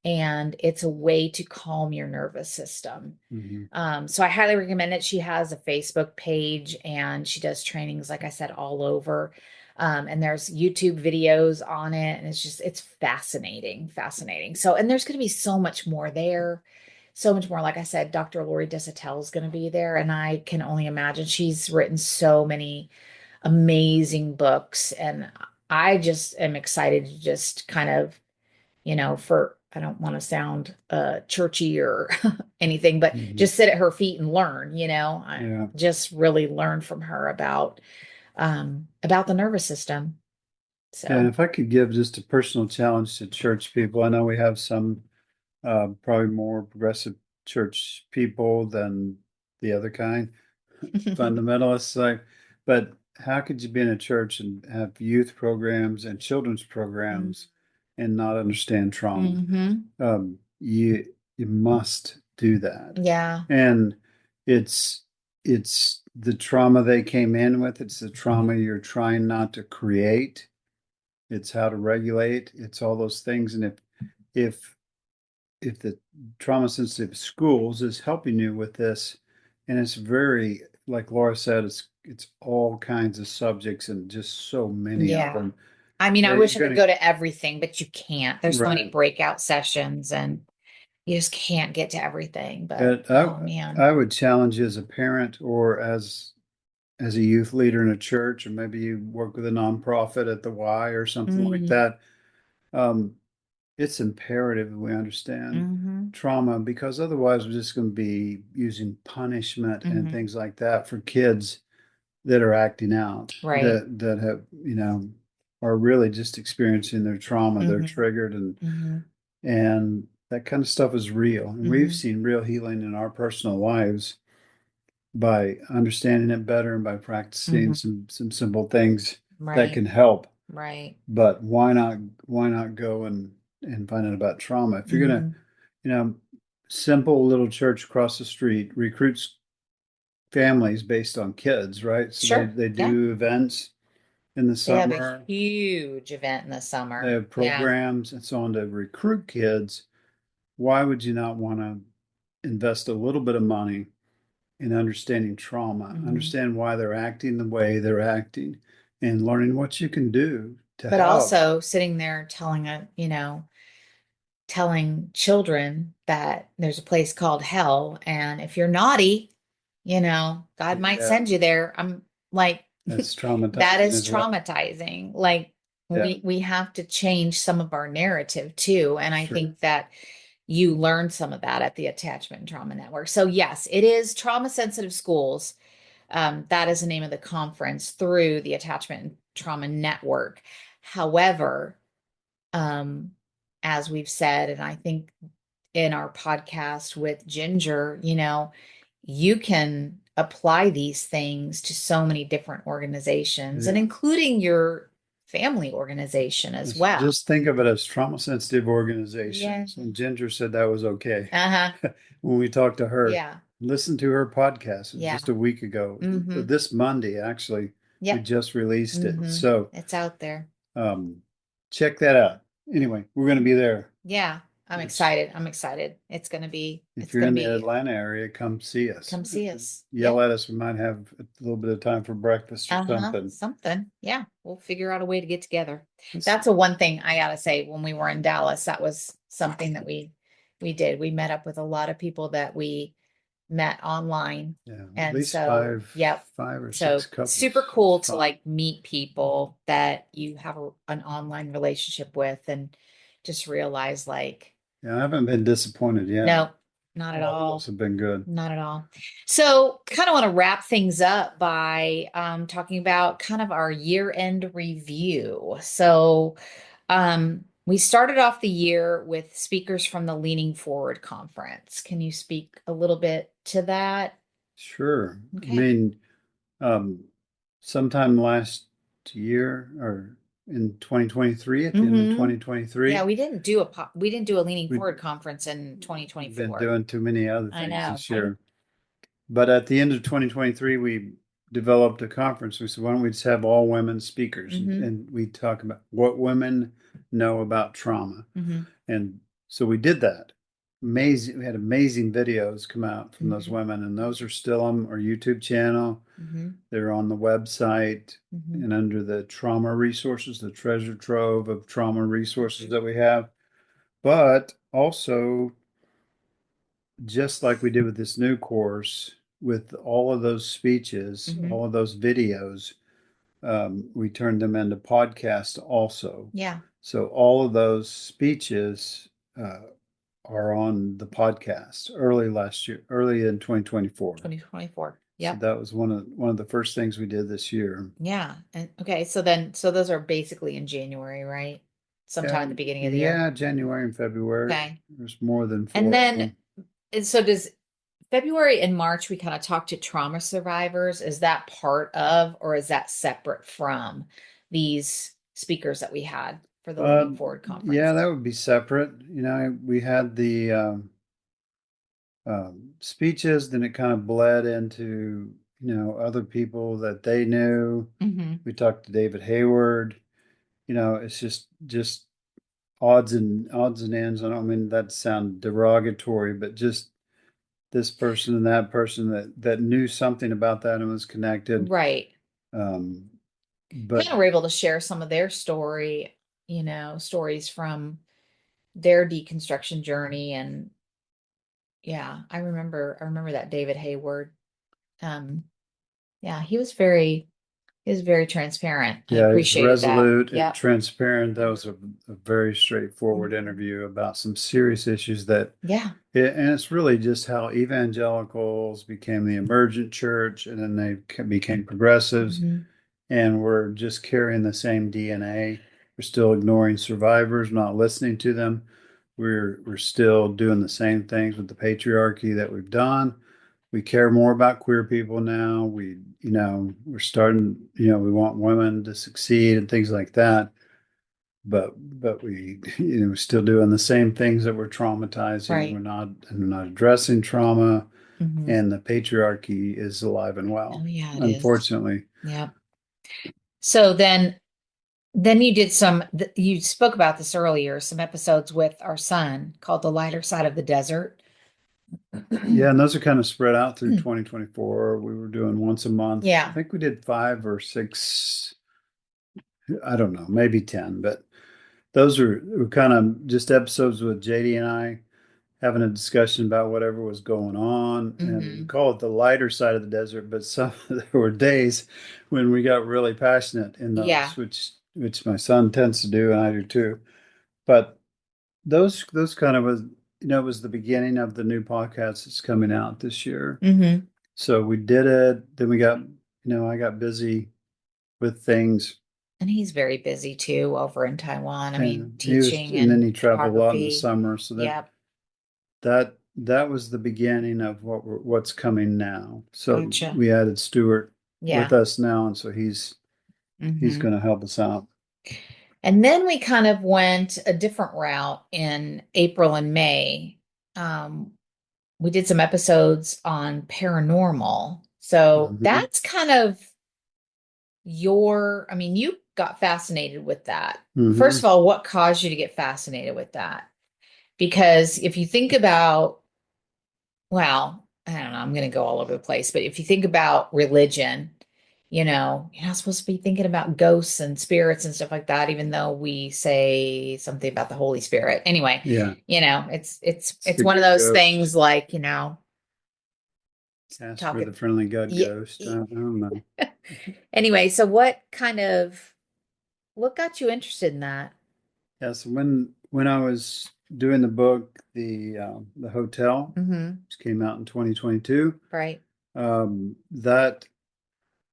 Speaker 1: and it's a way to calm your nervous system.
Speaker 2: Mhm.
Speaker 1: So I highly recommend it. She has a Facebook page and she does trainings, like I said, all over. And there's YouTube videos on it, and it's fascinating, fascinating. So, and there's going to be so much more there, so much more. Like I said, Dr. Lori Desatel is going to be there, and I can only imagine. She's written so many amazing books, and I just am excited to just kind of, for I don't want to sound churchy or anything, but
Speaker 2: Mhm.
Speaker 1: just sit at her feet and learn, I
Speaker 2: Yeah.
Speaker 1: just really learn from her about the nervous system.
Speaker 2: Yeah. And
Speaker 1: So
Speaker 2: if I could give just a personal challenge to church people, I know we have some probably more progressive church people than the other kind, fundamentalists. Like, but how could you be in a church and have youth programs and children's programs and not understand trauma?
Speaker 1: Mm-hmm.
Speaker 2: You must do that.
Speaker 1: Yeah.
Speaker 2: And it's it's the trauma they came in with, it's the trauma you're trying not to create. It's how to regulate, it's all those things. And if if the trauma sensitive schools is helping you with this, and it's very, like Laura said, it's all kinds of subjects and just so many of
Speaker 1: Yeah.
Speaker 2: them.
Speaker 1: I mean, I
Speaker 2: You're
Speaker 1: wish I could
Speaker 2: gonna
Speaker 1: go to everything, but you can't. There's so many
Speaker 2: right.
Speaker 1: breakout sessions, and you just can't get to everything. But
Speaker 2: And
Speaker 1: oh man.
Speaker 2: I would challenge you as a parent or as a youth leader in a church, or maybe you work with a nonprofit at the Y or something like
Speaker 1: Mm,
Speaker 2: that. Um, it's imperative that we understand
Speaker 1: hmm.
Speaker 2: trauma, because otherwise we're just going to be using punishment and
Speaker 1: Hmm.
Speaker 2: things like that for kids that are acting out,
Speaker 1: Right.
Speaker 2: that have, are really just experiencing their trauma. They're
Speaker 1: Hmm.
Speaker 2: triggered,
Speaker 1: Hmm.
Speaker 2: and that kind of stuff is real. And we've
Speaker 1: Hmm.
Speaker 2: seen real healing in our personal lives by understanding it better and by practicing
Speaker 1: Hmm.
Speaker 2: some simple things that
Speaker 1: Right.
Speaker 2: can help.
Speaker 1: Right.
Speaker 2: But why not go and find out about trauma? If you're gonna,
Speaker 1: Hmm.
Speaker 2: you know, simple little church across the street recruits families based on kids, right? So
Speaker 1: Sure.
Speaker 2: they
Speaker 1: Yeah.
Speaker 2: do events in the
Speaker 1: They have a
Speaker 2: summer,
Speaker 1: huge event in the
Speaker 2: they
Speaker 1: summer.
Speaker 2: have
Speaker 1: Yeah.
Speaker 2: programs and so on to recruit kids. Why would you not want to invest a little bit of money in understanding trauma,
Speaker 1: Hmm.
Speaker 2: understand why they're acting the way they're acting, and learning what you can do to
Speaker 1: But
Speaker 2: help?
Speaker 1: also sitting there telling children that there's a place called hell, and if you're naughty, God might
Speaker 2: Yeah,
Speaker 1: send you there. I'm like,
Speaker 2: that's
Speaker 1: that
Speaker 2: traumatizing
Speaker 1: is
Speaker 2: as well.
Speaker 1: traumatizing. Like
Speaker 2: Yeah,
Speaker 1: we have to change some of our narrative too. And I
Speaker 2: sure.
Speaker 1: think that you learn some of that at the Attachment and Trauma Network. So yes, it is trauma sensitive schools. That is the name of the conference through the Attachment and Trauma Network. However, um, as we've said, and I think in our podcast with Ginger, you can apply these things to so many different organizations, and
Speaker 2: Yeah.
Speaker 1: including your family organization as well.
Speaker 2: Just think of it as trauma sensitive
Speaker 1: Yeah.
Speaker 2: organizations. And Ginger said that was okay.
Speaker 1: Uh-huh.
Speaker 2: When we talked to her,
Speaker 1: Yeah.
Speaker 2: listen to her podcast
Speaker 1: Yeah.
Speaker 2: just a week ago.
Speaker 1: Mm-hmm.
Speaker 2: This Monday, actually, we
Speaker 1: Yep.
Speaker 2: just released it.
Speaker 1: Mm-hmm.
Speaker 2: So
Speaker 1: It's out there.
Speaker 2: um, check that out. Anyway, we're going to be there.
Speaker 1: Yeah. I'm
Speaker 2: It's,
Speaker 1: excited. I'm excited.
Speaker 2: if
Speaker 1: It's
Speaker 2: you're
Speaker 1: gonna
Speaker 2: in the
Speaker 1: be,
Speaker 2: Atlanta area, come see us.
Speaker 1: come see us.
Speaker 2: Yell
Speaker 1: Yep.
Speaker 2: at us. We might have a little bit of time for breakfast or
Speaker 1: Uh-huh.
Speaker 2: something.
Speaker 1: Something. Yeah. We'll figure out a way to get together.
Speaker 2: It's-
Speaker 1: That's a one thing I gotta say, when we were in Dallas, that was something that we did. We met up with a lot of people that we met online.
Speaker 2: yeah, at
Speaker 1: And
Speaker 2: least
Speaker 1: so, yep.
Speaker 2: five or
Speaker 1: So
Speaker 2: six couples.
Speaker 1: super
Speaker 2: It's
Speaker 1: cool to
Speaker 2: fun.
Speaker 1: like meet people that you have an online relationship with and just realize like,
Speaker 2: Yeah, I haven't been disappointed yet.
Speaker 1: no, not at
Speaker 2: All of
Speaker 1: all.
Speaker 2: those have been good.
Speaker 1: Not at all. So, kind of want to wrap things up by talking about kind of our year-end review. So, we started off the year with speakers from the Leaning Forward conference. Can you speak a little bit to that?
Speaker 2: Sure. I
Speaker 1: Okay.
Speaker 2: mean, um, sometime last year or in 2023, at the end of
Speaker 1: Mm-hmm. Yeah,
Speaker 2: 2023,
Speaker 1: we didn't do a Leaning
Speaker 2: we've
Speaker 1: Forward conference in
Speaker 2: been
Speaker 1: 2024.
Speaker 2: doing too many other
Speaker 1: I
Speaker 2: things
Speaker 1: know,
Speaker 2: this
Speaker 1: right?
Speaker 2: year. But at the end of 2023, we developed a conference. We said, why don't we just have all women speakers
Speaker 1: Mm-hmm.
Speaker 2: and we talk about what women know about trauma.
Speaker 1: Mm-hmm.
Speaker 2: And so we did that. Amazing. We had amazing videos come out from those
Speaker 1: Mm-hmm.
Speaker 2: women, and those are still on our YouTube channel.
Speaker 1: Mm-hmm.
Speaker 2: They're on the website
Speaker 1: Mm-hmm.
Speaker 2: and under the trauma resources, the treasure trove of trauma resources that we have. But also, just like we did with this new course, with all of those speeches,
Speaker 1: Mm-hmm.
Speaker 2: all of those videos, we turned them into podcasts also.
Speaker 1: Yeah.
Speaker 2: So all of those speeches uh, are on the podcast early last year, early in 2024.
Speaker 1: 2024.
Speaker 2: So
Speaker 1: Yep.
Speaker 2: that was one of the first things we did this year.
Speaker 1: Yeah. And okay, so then so those are basically in January, right? Sometime at the beginning of the year.
Speaker 2: Yeah, January and February.
Speaker 1: Okay.
Speaker 2: There's more than
Speaker 1: And
Speaker 2: four of
Speaker 1: then
Speaker 2: them.
Speaker 1: and so does February and March we kind of talk to trauma survivors. Is that part of or is that separate from these speakers that we had for the Leaning Forward
Speaker 2: Yeah,
Speaker 1: conference?
Speaker 2: that would be separate. We had the speeches, then it kind of bled into, other people that they knew.
Speaker 1: Mm-hmm.
Speaker 2: We talked to David Hayward. It's just odds and ends. I don't mean that to sound derogatory, but just this person and that person that knew something about that and was connected.
Speaker 1: Right.
Speaker 2: Um,
Speaker 1: Kind
Speaker 2: but
Speaker 1: of were able to share some of their stories from their deconstruction journey. And yeah, I remember that David Hayward. Um, yeah, he was very transparent. I
Speaker 2: yeah, he's
Speaker 1: appreciated that.
Speaker 2: resolute and
Speaker 1: Yep.
Speaker 2: transparent. That was a very straightforward
Speaker 1: Mhm.
Speaker 2: interview about some serious issues
Speaker 1: Yeah.
Speaker 2: and it's really just how evangelicals became the emergent church and then they became progressives
Speaker 1: Hmm.
Speaker 2: and we're just carrying the same DNA. We're still ignoring survivors, not listening to them. We're still doing the same things with the patriarchy that we've done. We care more about queer people now. We're starting, we want women to succeed and things like that. But we, still doing the same things that we're traumatizing.
Speaker 1: Right.
Speaker 2: We're not addressing trauma,
Speaker 1: Hmm.
Speaker 2: and the patriarchy is alive and
Speaker 1: Oh
Speaker 2: well,
Speaker 1: yeah, it is.
Speaker 2: unfortunately.
Speaker 1: Yep. So then you spoke about this earlier, some episodes with our son called The Lighter Side of the Desert.
Speaker 2: Yeah, and those are kind of spread out through 2024. We were doing once a month. I
Speaker 1: Yeah.
Speaker 2: think we did 5 or 6, I don't know, maybe 10, but those were kind of just episodes with JD and I having a discussion about whatever was going on. And we
Speaker 1: Hmm.
Speaker 2: call it the lighter side of the desert, but there were days when we got really passionate in
Speaker 1: Yeah.
Speaker 2: those, which my son tends to do, and I do too. But those kind of was the beginning of the new podcast that's coming out this year.
Speaker 1: Hmm.
Speaker 2: So we did it. Then I got busy with things,
Speaker 1: And he's very busy too over in Taiwan. I mean, teaching
Speaker 2: and then
Speaker 1: and
Speaker 2: he traveled a lot in the
Speaker 1: photography.
Speaker 2: summer. So
Speaker 1: Yep.
Speaker 2: that was the beginning of what's coming now. So
Speaker 1: Gotcha.
Speaker 2: we added Stuart with
Speaker 1: Yeah.
Speaker 2: us now, and so he's
Speaker 1: Hmm.
Speaker 2: going to help us out.
Speaker 1: And then we kind of went a different route in April and May. Um, we did some episodes on paranormal. So
Speaker 2: Mhm.
Speaker 1: that's kind of I mean, you got fascinated with that. First
Speaker 2: Mhm.
Speaker 1: of all, what caused you to get fascinated with that? Because if you think about, well, I don't know, I'm going to go all over the place, but if you think about religion, you're not supposed to be thinking about ghosts and spirits and stuff like that, even though we say something about the Holy Spirit. Anyway,
Speaker 2: Yeah.
Speaker 1: it's
Speaker 2: The
Speaker 1: one of
Speaker 2: good
Speaker 1: those
Speaker 2: ghost.
Speaker 1: things like,
Speaker 2: Ask for
Speaker 1: talking.
Speaker 2: the friendly good
Speaker 1: Yeah.
Speaker 2: ghost. I don't know.
Speaker 1: Anyway, so what got you interested in that?
Speaker 2: Yes, when I was doing the book, the hotel,
Speaker 1: Mm-hmm.
Speaker 2: which came out in 2022,
Speaker 1: Right.
Speaker 2: that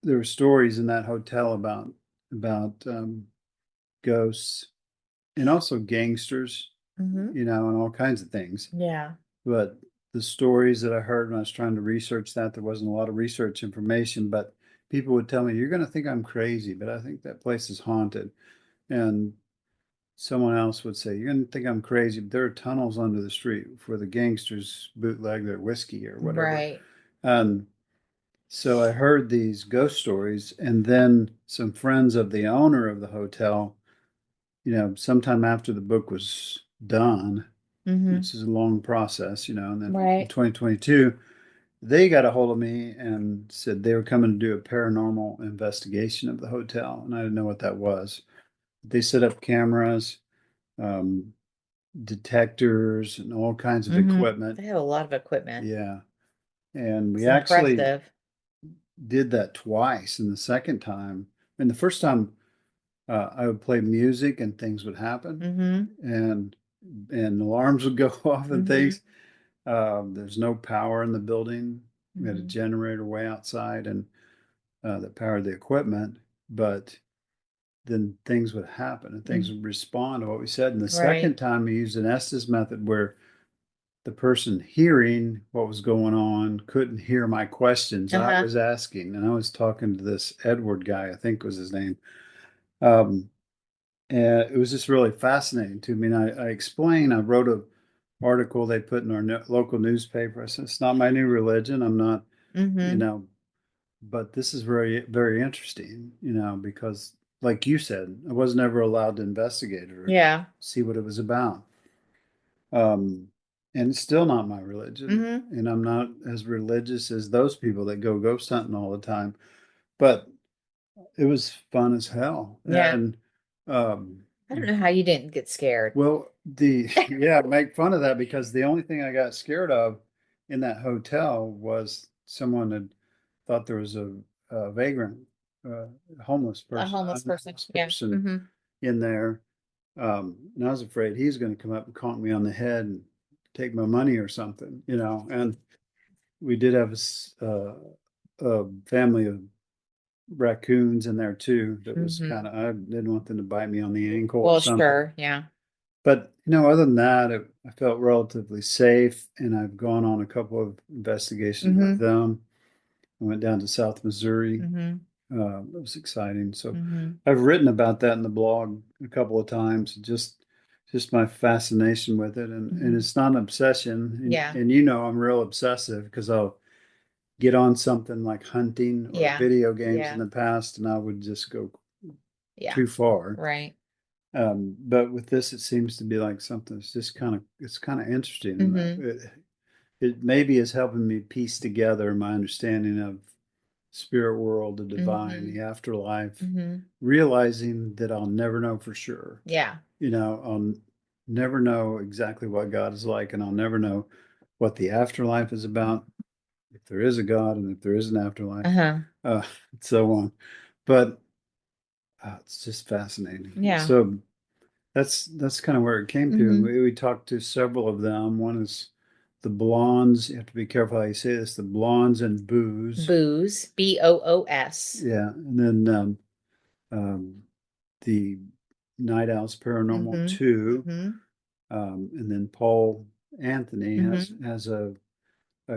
Speaker 2: there were stories in that hotel about ghosts and also gangsters,
Speaker 1: Mm-hmm.
Speaker 2: and all kinds of things.
Speaker 1: Yeah.
Speaker 2: But the stories that I heard when I was trying to research that, there wasn't a lot of research information, but people would tell me, "You're going to think I'm crazy, but I think that place is haunted." And someone else would say, "You're going to think I'm crazy, but there are tunnels under the street where the gangsters bootleg their whiskey or whatever."
Speaker 1: Right.
Speaker 2: And so I heard these ghost stories, and then some friends of the owner of the hotel, sometime after the book was done,
Speaker 1: Mm-hmm.
Speaker 2: which is a long process, and then in
Speaker 1: Right.
Speaker 2: 2022, they got a hold of me and said they were coming to do a paranormal investigation of the hotel, and I didn't know what that was. They set up cameras, um, detectors, and all kinds of
Speaker 1: Mm-hmm.
Speaker 2: equipment.
Speaker 1: They have a lot of equipment.
Speaker 2: Yeah. And we
Speaker 1: It's
Speaker 2: actually
Speaker 1: impressive.
Speaker 2: did that twice. And the second time, and the first time, I would play music and things would happen,
Speaker 1: Mm-hmm.
Speaker 2: and alarms would go off and
Speaker 1: Mm-hmm.
Speaker 2: things. There's no power in the building. We had a
Speaker 1: Mm-hmm.
Speaker 2: generator way outside, and that powered the equipment, but then things would happen and things
Speaker 1: Mm.
Speaker 2: would respond to what we said. And the second
Speaker 1: Right.
Speaker 2: time, we used an Estes method where the person hearing what was going on couldn't hear my questions I
Speaker 1: Uh-huh.
Speaker 2: was asking. And I was talking to this Edward guy, I think was his name. Um, and it was just really fascinating to me. And I wrote a article they put in our local newspaper. I said, it's not my new religion. I'm not, you
Speaker 1: Mm-hmm.
Speaker 2: know, but this is very, very interesting, because like you said, I was never allowed to investigate it or
Speaker 1: Yeah.
Speaker 2: see what it was about. Um, and it's still not my religion.
Speaker 1: Mm-hmm.
Speaker 2: And I'm not as religious as those people that go ghost hunting all the time. But it was fun as hell.
Speaker 1: Yeah.
Speaker 2: And um,
Speaker 1: I don't know how you didn't get scared.
Speaker 2: well, yeah, make fun of that because the only thing I got scared of in that hotel was someone had thought there was a vagrant, uh, homeless
Speaker 1: A
Speaker 2: person,
Speaker 1: homeless person.
Speaker 2: unhoused
Speaker 1: Yeah.
Speaker 2: person
Speaker 1: Mm-hmm.
Speaker 2: in there. And I was afraid he's going to come up and conk me on the head and take my money or something, And we did have a family of raccoons in there too. That was
Speaker 1: Mm-hmm.
Speaker 2: kind of, I didn't want them to bite me on the ankle or
Speaker 1: Well,
Speaker 2: something.
Speaker 1: sure. Yeah.
Speaker 2: But, other than that, I felt relatively safe. And I've gone on a couple of investigations with
Speaker 1: Mm-hmm.
Speaker 2: them. I went down to South Missouri.
Speaker 1: Mm-hmm.
Speaker 2: It was exciting. So
Speaker 1: Mm-hmm.
Speaker 2: I've written about that in the blog a couple of times. Just my fascination with it, and
Speaker 1: Mm-hmm.
Speaker 2: it's not an obsession.
Speaker 1: Yeah.
Speaker 2: And I'm real obsessive because I'll get on something like hunting or
Speaker 1: Yeah.
Speaker 2: video games in
Speaker 1: Yeah.
Speaker 2: the past, and I would just go
Speaker 1: Yeah.
Speaker 2: too far.
Speaker 1: Right.
Speaker 2: But with this, it seems to be like something that's just it's kind of interesting, and
Speaker 1: Mm-hmm.
Speaker 2: it maybe is helping me piece together my understanding of spirit world, the divine,
Speaker 1: Mm-hmm.
Speaker 2: the afterlife,
Speaker 1: Mm-hmm.
Speaker 2: realizing that I'll never know for sure.
Speaker 1: Yeah.
Speaker 2: I'll never know exactly what God is like, and I'll never know what the afterlife is about, if there is a God and if there is an afterlife,
Speaker 1: Uh-huh.
Speaker 2: uh, and so on. But it's just fascinating.
Speaker 1: Yeah.
Speaker 2: So that's kind of where it came to. And
Speaker 1: Mm-hmm.
Speaker 2: we talked to several of them. One is the blondes. You have to be careful how you say this. The blondes and booze.
Speaker 1: Booze. Boos.
Speaker 2: Yeah, and then um, the Night Owls Paranormal
Speaker 1: Mm-hmm.
Speaker 2: 2.
Speaker 1: Mm-hmm.
Speaker 2: And then Paul Anthony has
Speaker 1: Mm-hmm.
Speaker 2: has a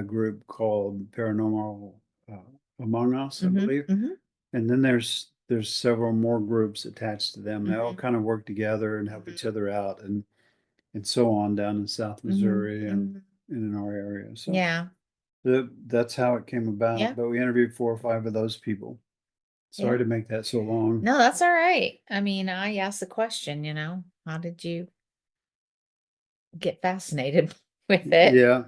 Speaker 2: group called Paranormal uh, Among Us, I
Speaker 1: Mm-hmm.
Speaker 2: believe.
Speaker 1: Mm-hmm.
Speaker 2: And then there's there's several more groups attached to them. They all
Speaker 1: Mhm.
Speaker 2: kind of work together and help each
Speaker 1: Mhm.
Speaker 2: other out and so on down in South
Speaker 1: Mhm.
Speaker 2: Missouri and
Speaker 1: Mhm.
Speaker 2: in our area. So
Speaker 1: Yeah.
Speaker 2: that's how it came about.
Speaker 1: Yeah.
Speaker 2: But we interviewed 4 or 5 of those people.
Speaker 1: Yeah.
Speaker 2: Sorry to make that so long.
Speaker 1: No, that's all right. I mean, I asked the question, how did you get fascinated with it?
Speaker 2: Yeah,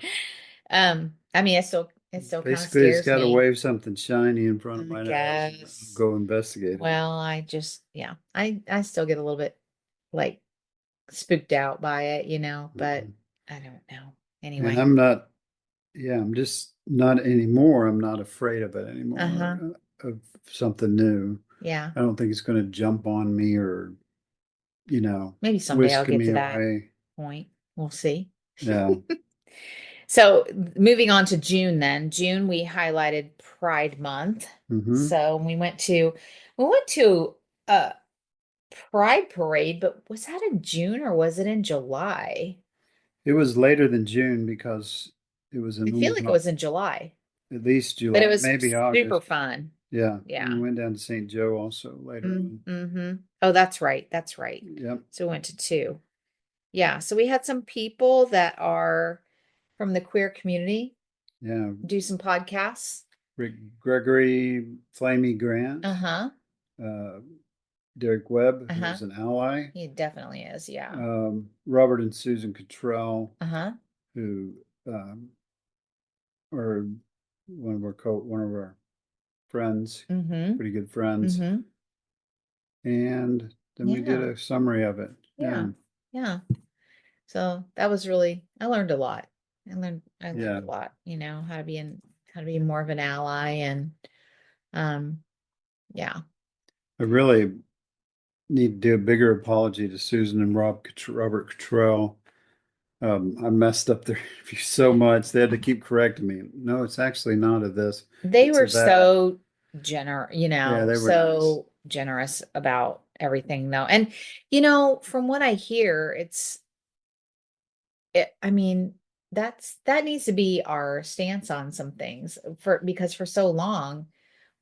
Speaker 1: I mean, it still kind of
Speaker 2: basically, it's
Speaker 1: scares
Speaker 2: got to
Speaker 1: me,
Speaker 2: wave something shiny in front of
Speaker 1: I
Speaker 2: my nose, and I'll
Speaker 1: guess.
Speaker 2: go investigate it.
Speaker 1: Well, yeah, I still get a little bit like spooked out by it, but
Speaker 2: Mhm.
Speaker 1: I don't know.
Speaker 2: And
Speaker 1: Anyway.
Speaker 2: I'm not, yeah, I'm just not anymore. I'm not afraid of it
Speaker 1: Uh-huh.
Speaker 2: anymore, of something new.
Speaker 1: Yeah.
Speaker 2: I don't think it's going to jump on me or,
Speaker 1: Maybe someday I'll
Speaker 2: whisk
Speaker 1: get
Speaker 2: me
Speaker 1: to that
Speaker 2: away.
Speaker 1: point. We'll see.
Speaker 2: Yeah,
Speaker 1: So moving on to June then. June we highlighted Pride Month.
Speaker 2: hmm.
Speaker 1: So we went to a Pride parade, but was that in June or was it in July?
Speaker 2: It was later than June because it was
Speaker 1: I
Speaker 2: in
Speaker 1: feel
Speaker 2: almost
Speaker 1: like it was in July,
Speaker 2: at least
Speaker 1: but it
Speaker 2: July,
Speaker 1: was
Speaker 2: maybe
Speaker 1: super
Speaker 2: August.
Speaker 1: fun.
Speaker 2: Yeah, we
Speaker 1: Yeah.
Speaker 2: went down to St. Joe also later on.
Speaker 1: Mm-hmm. Oh, that's right. That's right.
Speaker 2: Yep.
Speaker 1: So we went to two. Yeah. So we had some people that are from the queer community
Speaker 2: Yeah,
Speaker 1: do some podcasts.
Speaker 2: Rick Gregory, Flamey Grant,
Speaker 1: Uh-huh.
Speaker 2: uh, Derek Webb,
Speaker 1: Uh-huh.
Speaker 2: who's an ally,
Speaker 1: He definitely is. Yeah.
Speaker 2: Robert and Susan Cottrell,
Speaker 1: Uh-huh.
Speaker 2: who um, are one of our friends,
Speaker 1: Mm-hmm.
Speaker 2: pretty good friends,
Speaker 1: Mm-hmm.
Speaker 2: and then we did
Speaker 1: Yeah.
Speaker 2: a summary of it.
Speaker 1: Yeah.
Speaker 2: Yeah,
Speaker 1: Yeah. So that was really, I learned a lot. I learned
Speaker 2: yeah.
Speaker 1: a lot, how to be more of an ally and um yeah.
Speaker 2: I really need to do a bigger apology to Susan and Robert Cottrell. I messed up their review so much. They had to keep correcting me. No, it's actually not of this.
Speaker 1: They
Speaker 2: It's
Speaker 1: were
Speaker 2: of that. Yeah, they were nice.
Speaker 1: so generous about everything though. And from what I hear, I mean, that needs to be our stance on some things because for so long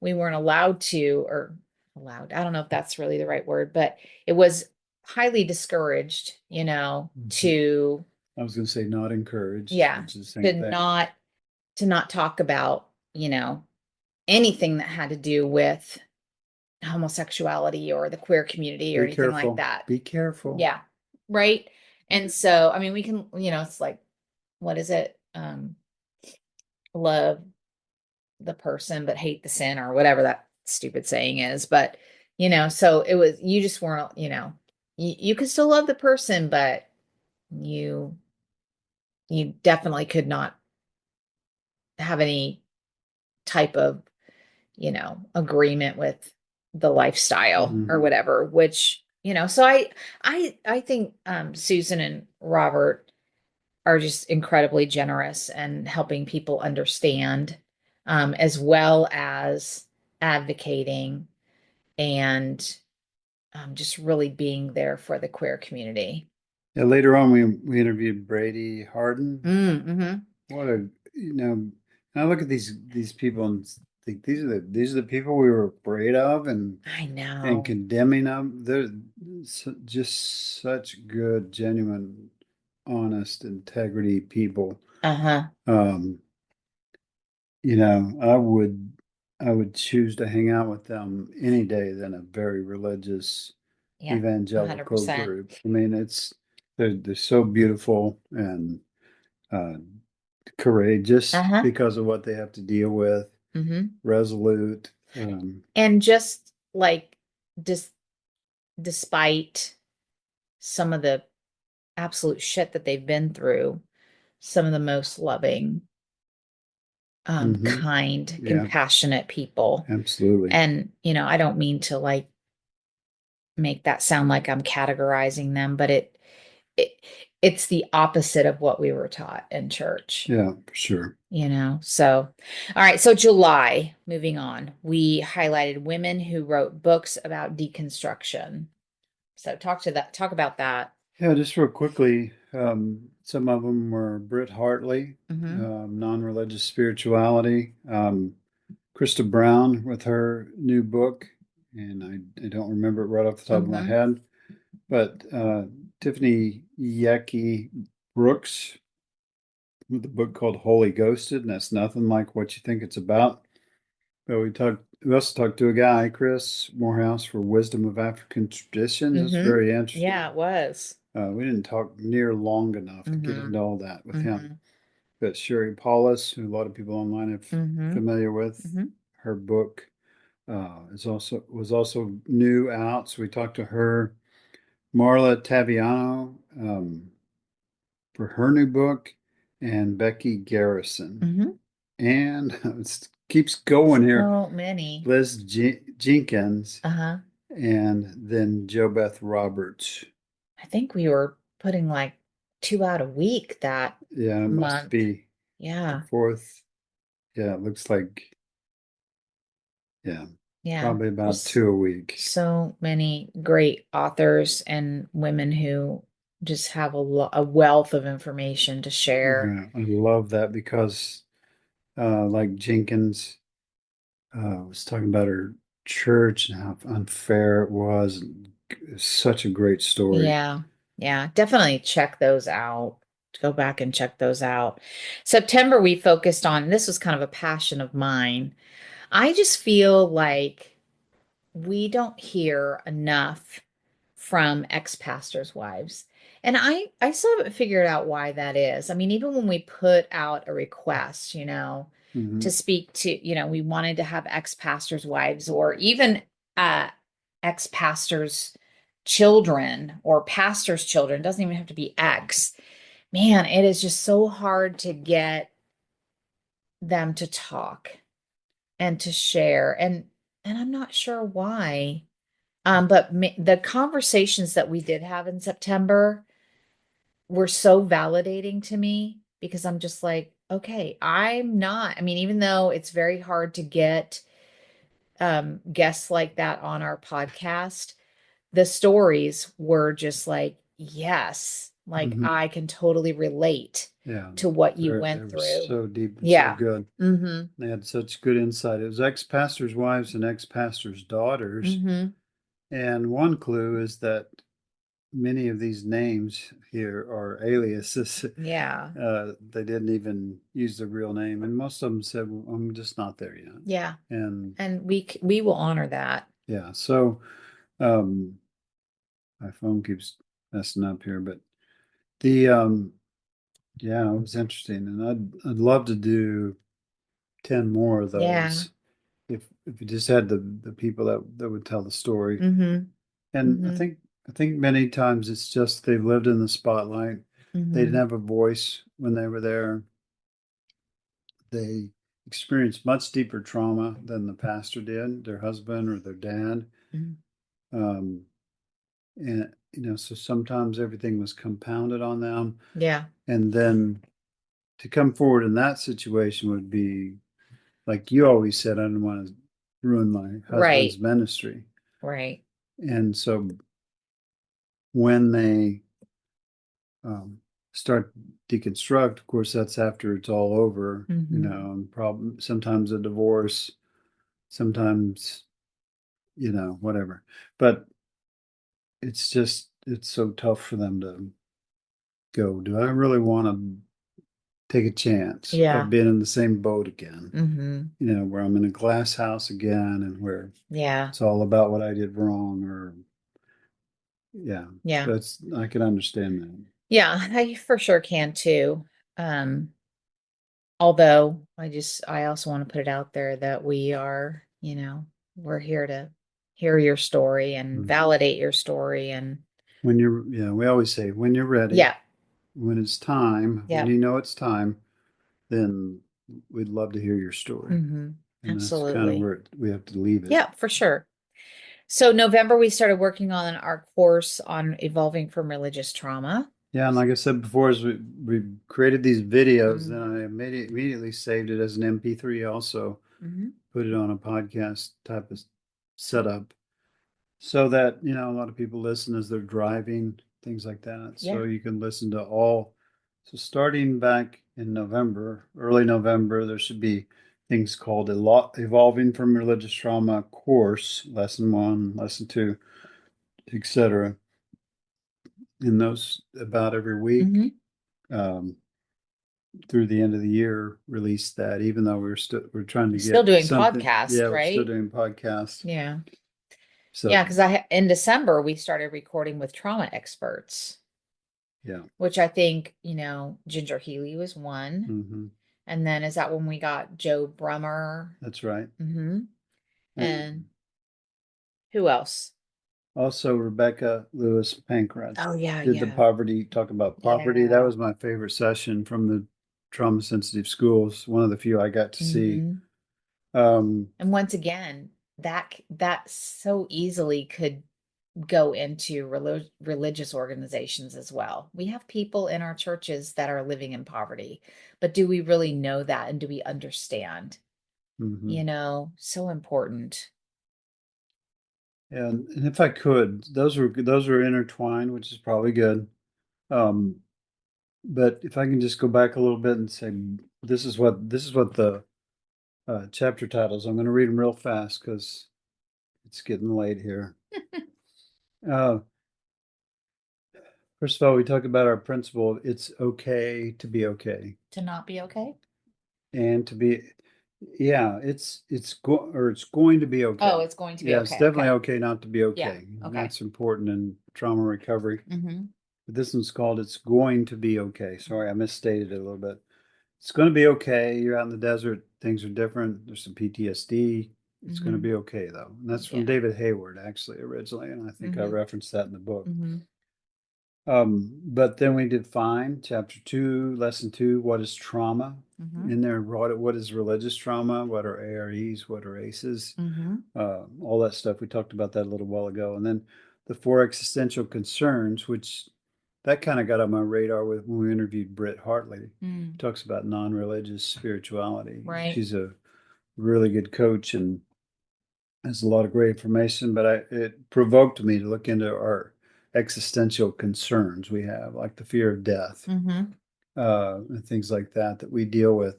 Speaker 1: we weren't allowed to or allowed. I don't know if that's really the right word, but it was highly discouraged,
Speaker 2: Mhm.
Speaker 1: to
Speaker 2: I was going to say not encouraged,
Speaker 1: yeah,
Speaker 2: which is the
Speaker 1: to
Speaker 2: same thing.
Speaker 1: not talk about, anything that had to do with homosexuality or the queer community or
Speaker 2: Be
Speaker 1: anything like
Speaker 2: careful.
Speaker 1: that.
Speaker 2: Be careful.
Speaker 1: Yeah. Right. And so, I mean, we can, it's like, what is it? Love the person, but hate the sin or whatever that stupid saying is. But, so you just weren't, you could still love the person, but you, you definitely could not have any type of, agreement with the lifestyle or
Speaker 2: Hmm.
Speaker 1: whatever, which, so I think, Susan and Robert are just incredibly generous and helping people understand, as well as advocating and just really being there for the queer community.
Speaker 2: Yeah, later on, we interviewed Brady Harden.
Speaker 1: Mm-hmm.
Speaker 2: What a, and I look at these people and think these are the people we were afraid of
Speaker 1: I
Speaker 2: and
Speaker 1: know.
Speaker 2: condemning them. They're just such good, genuine, honest, integrity people.
Speaker 1: Uh-huh.
Speaker 2: Um, I would choose to hang out with them any day than a very religious
Speaker 1: Yeah,
Speaker 2: evangelical
Speaker 1: 100%.
Speaker 2: group. I mean, they're so beautiful and uh, courageous
Speaker 1: Uh-huh.
Speaker 2: because of what they have to deal with,
Speaker 1: Mm-hmm.
Speaker 2: resolute.
Speaker 1: And just like dis despite some of the absolute shit that they've been through, some of the most loving,
Speaker 2: Mhm.
Speaker 1: kind,
Speaker 2: Yeah,
Speaker 1: compassionate people.
Speaker 2: absolutely.
Speaker 1: And, I don't mean to like make that sound like I'm categorizing them, but it it's the opposite of what we were taught in church,
Speaker 2: Yeah, for sure.
Speaker 1: So all right, so July, moving on, we highlighted women who wrote books about deconstruction. So talk about that.
Speaker 2: Yeah, just real quickly, some of them were Britt Hartley,
Speaker 1: Hmm.
Speaker 2: non-religious spirituality. Krista Brown with her new book, and I don't remember it right off the top of my
Speaker 1: Mm-hmm.
Speaker 2: head, but Tiffany Yaki Brooks with a book called Holy Ghosted, and that's nothing like what you think it's about. But we also talked to a guy, Chris Morehouse, for Wisdom of African Traditions. It's
Speaker 1: Mm-hmm.
Speaker 2: very
Speaker 1: Yeah,
Speaker 2: interesting.
Speaker 1: it was.
Speaker 2: We didn't talk near long enough to get
Speaker 1: Mm-hmm.
Speaker 2: into all that with him.
Speaker 1: Mm-hmm.
Speaker 2: But Sherry Paulus, who a lot of people online are
Speaker 1: Mm-hmm.
Speaker 2: familiar with,
Speaker 1: Mm-hmm.
Speaker 2: her book was also new out. So we talked to her, Marla Taviano, for her new book, and Becky Garrison.
Speaker 1: Mm-hmm.
Speaker 2: And it keeps going here.
Speaker 1: So many.
Speaker 2: Liz Jenkins,
Speaker 1: Uh-huh.
Speaker 2: and then Jo Beth Roberts.
Speaker 1: I think we were putting like two out a week that
Speaker 2: Yeah, it must
Speaker 1: month.
Speaker 2: be the
Speaker 1: Yeah.
Speaker 2: fourth. Yeah, it looks like, yeah,
Speaker 1: Yeah.
Speaker 2: probably about
Speaker 1: Just
Speaker 2: two a week.
Speaker 1: so many great authors and women who just have a wealth of information to share.
Speaker 2: Yeah, I love that because, like Jenkins, was talking about her church and how unfair it was. It's such a great story.
Speaker 1: Yeah. Yeah. Definitely check those out. Go back and check those out. September, we focused on, this was kind of a passion of mine. I just feel like we don't hear enough from ex-pastors' wives. And I still haven't figured out why that is. I mean, even when we put out a request, to
Speaker 2: Hmm.
Speaker 1: speak to, we wanted to have ex-pastors' wives or even uh ex-pastors' children or pastors' children, doesn't even have to be ex. Man, it is just so hard to get them to talk and to share. And I'm not sure why. But the conversations that we did have in September were so validating to me because I'm just like, okay, I mean, even though it's very hard to get guests like that on our podcast, the stories were just like, yes, like
Speaker 2: Hmm.
Speaker 1: I can totally relate
Speaker 2: Yeah,
Speaker 1: to what you
Speaker 2: they
Speaker 1: went
Speaker 2: were
Speaker 1: through.
Speaker 2: so deep and so
Speaker 1: Yeah.
Speaker 2: good.
Speaker 1: Mm-hmm.
Speaker 2: They had such good insight. It was ex-pastors' wives and ex-pastors' daughters.
Speaker 1: Mm-hmm.
Speaker 2: And one clue is that many of these names here are aliases.
Speaker 1: Yeah.
Speaker 2: They didn't even use the real name, and most of them said, well, "I'm just not there yet."
Speaker 1: Yeah.
Speaker 2: And
Speaker 1: And we will honor that.
Speaker 2: yeah, so um, my phone keeps messing up here, but the yeah, it was interesting, and I'd love to do 10 more of
Speaker 1: Yeah.
Speaker 2: those if you just had the people that would tell the story.
Speaker 1: Mm-hmm.
Speaker 2: And
Speaker 1: Mm-hmm.
Speaker 2: I think many times it's just they've lived in the spotlight. They didn't
Speaker 1: Mm-hmm.
Speaker 2: have a voice when they were there. They experienced much deeper trauma than the pastor did, their husband or their dad.
Speaker 1: Mm-hmm.
Speaker 2: Um, and so sometimes everything was compounded on them.
Speaker 1: Yeah.
Speaker 2: And then to come forward in that situation would be like you always said, I didn't want to ruin my husband's
Speaker 1: Right.
Speaker 2: ministry.
Speaker 1: Right.
Speaker 2: And so when they um, start deconstruct, of course, that's after it's all over,
Speaker 1: Mm-hmm.
Speaker 2: and problem sometimes a divorce, sometimes, whatever. But it's so tough for them to go, do I really want to take a chance of
Speaker 1: Yeah.
Speaker 2: being in the same boat again?
Speaker 1: Mm-hmm.
Speaker 2: Where I'm in a glass house again and where
Speaker 1: Yeah.
Speaker 2: it's all about what I did wrong or yeah.
Speaker 1: Yeah.
Speaker 2: That's I can understand that.
Speaker 1: Yeah. I for sure can too. Um, although I also want to put it out there that we are, we're here to hear your story and
Speaker 2: Mhm.
Speaker 1: validate your story and
Speaker 2: Yeah, we always say when you're ready,
Speaker 1: yeah.
Speaker 2: when it's time, when
Speaker 1: Yeah.
Speaker 2: you know it's time, then we'd love to hear your story.
Speaker 1: Mm-hmm.
Speaker 2: And that's kind of
Speaker 1: Absolutely.
Speaker 2: where we have to leave it.
Speaker 1: Yeah, for sure. So November we started working on our course on evolving from religious trauma.
Speaker 2: Yeah, and like I said before, as we created these videos, then
Speaker 1: Mm-hmm.
Speaker 2: I immediately saved it as an MP3 also,
Speaker 1: Mm-hmm.
Speaker 2: put it on a podcast type of setup so that, a lot of people listen as they're driving, things like that. So
Speaker 1: Yeah.
Speaker 2: you can listen to all. So starting back in November, early November, there should be, I things called Evolving from Religious Trauma course, lesson 1, lesson 2, etc. In those about every week.
Speaker 1: Hmm.
Speaker 2: Um, through the end of the year, release that, even though we're trying to
Speaker 1: Still
Speaker 2: get
Speaker 1: doing
Speaker 2: something.
Speaker 1: podcast,
Speaker 2: Yeah, we're still
Speaker 1: right?
Speaker 2: doing podcasts.
Speaker 1: Yeah.
Speaker 2: So
Speaker 1: Yeah, because in December we started recording with trauma experts,
Speaker 2: yeah.
Speaker 1: which I think, Ginger Healy was one.
Speaker 2: Hmm.
Speaker 1: And then is that when we got Joe Brummer?
Speaker 2: That's right.
Speaker 1: Hmm. And
Speaker 2: And
Speaker 1: who else?
Speaker 2: also Rebecca Lewis Pankratz
Speaker 1: Oh yeah,
Speaker 2: did the
Speaker 1: yeah.
Speaker 2: poverty, talk about poverty. That
Speaker 1: Yeah.
Speaker 2: was my favorite session from the trauma sensitive schools. One of the few I got to see.
Speaker 1: Hmm.
Speaker 2: Um,
Speaker 1: And once again, that so easily could go into religious organizations as well. We have people in our churches that are living in poverty, but do we really know that and do we understand?
Speaker 2: mhm.
Speaker 1: So important.
Speaker 2: And if I could, those were intertwined, which is probably good. Um, but if I can just go back a little bit and say this is what the chapter titles. I'm going to read them real fast because it's getting late here. Uh, First of all, we talk about our principle. It's okay to be okay,
Speaker 1: To not be okay?
Speaker 2: and to be, yeah, it's going to be
Speaker 1: Oh,
Speaker 2: okay.
Speaker 1: it's going to be
Speaker 2: Yeah, it's
Speaker 1: okay.
Speaker 2: definitely
Speaker 1: Okay.
Speaker 2: okay not to be
Speaker 1: Yeah.
Speaker 2: okay. And
Speaker 1: Okay.
Speaker 2: that's important in trauma recovery.
Speaker 1: Mm-hmm.
Speaker 2: But this one's called "It's Going to Be Okay." Sorry, I misstated it a little bit. It's going to be okay. You're out in the desert. Things are different. There's some PTSD. It's going to
Speaker 1: Mm-hmm.
Speaker 2: be okay though. And that's from
Speaker 1: Yeah.
Speaker 2: David Hayward, actually, originally. And I think I
Speaker 1: Mm-hmm.
Speaker 2: referenced that in the book.
Speaker 1: Mm-hmm.
Speaker 2: But then we define chapter 2, lesson 2, what is trauma?
Speaker 1: Mm-hmm.
Speaker 2: In there, what is religious trauma? What are AREs? What are ACEs?
Speaker 1: Mm-hmm.
Speaker 2: All that stuff. We talked about that a little while ago. And then the 4 existential concerns, which that kind of got on my radar with when we interviewed Britt Hartley.
Speaker 1: Mm.
Speaker 2: Talks about non-religious spirituality.
Speaker 1: Right.
Speaker 2: She's a really good coach and has a lot of great information, but it provoked me to look into our existential concerns we have, like the fear of death,
Speaker 1: Mm-hmm.
Speaker 2: and things like that that we deal with.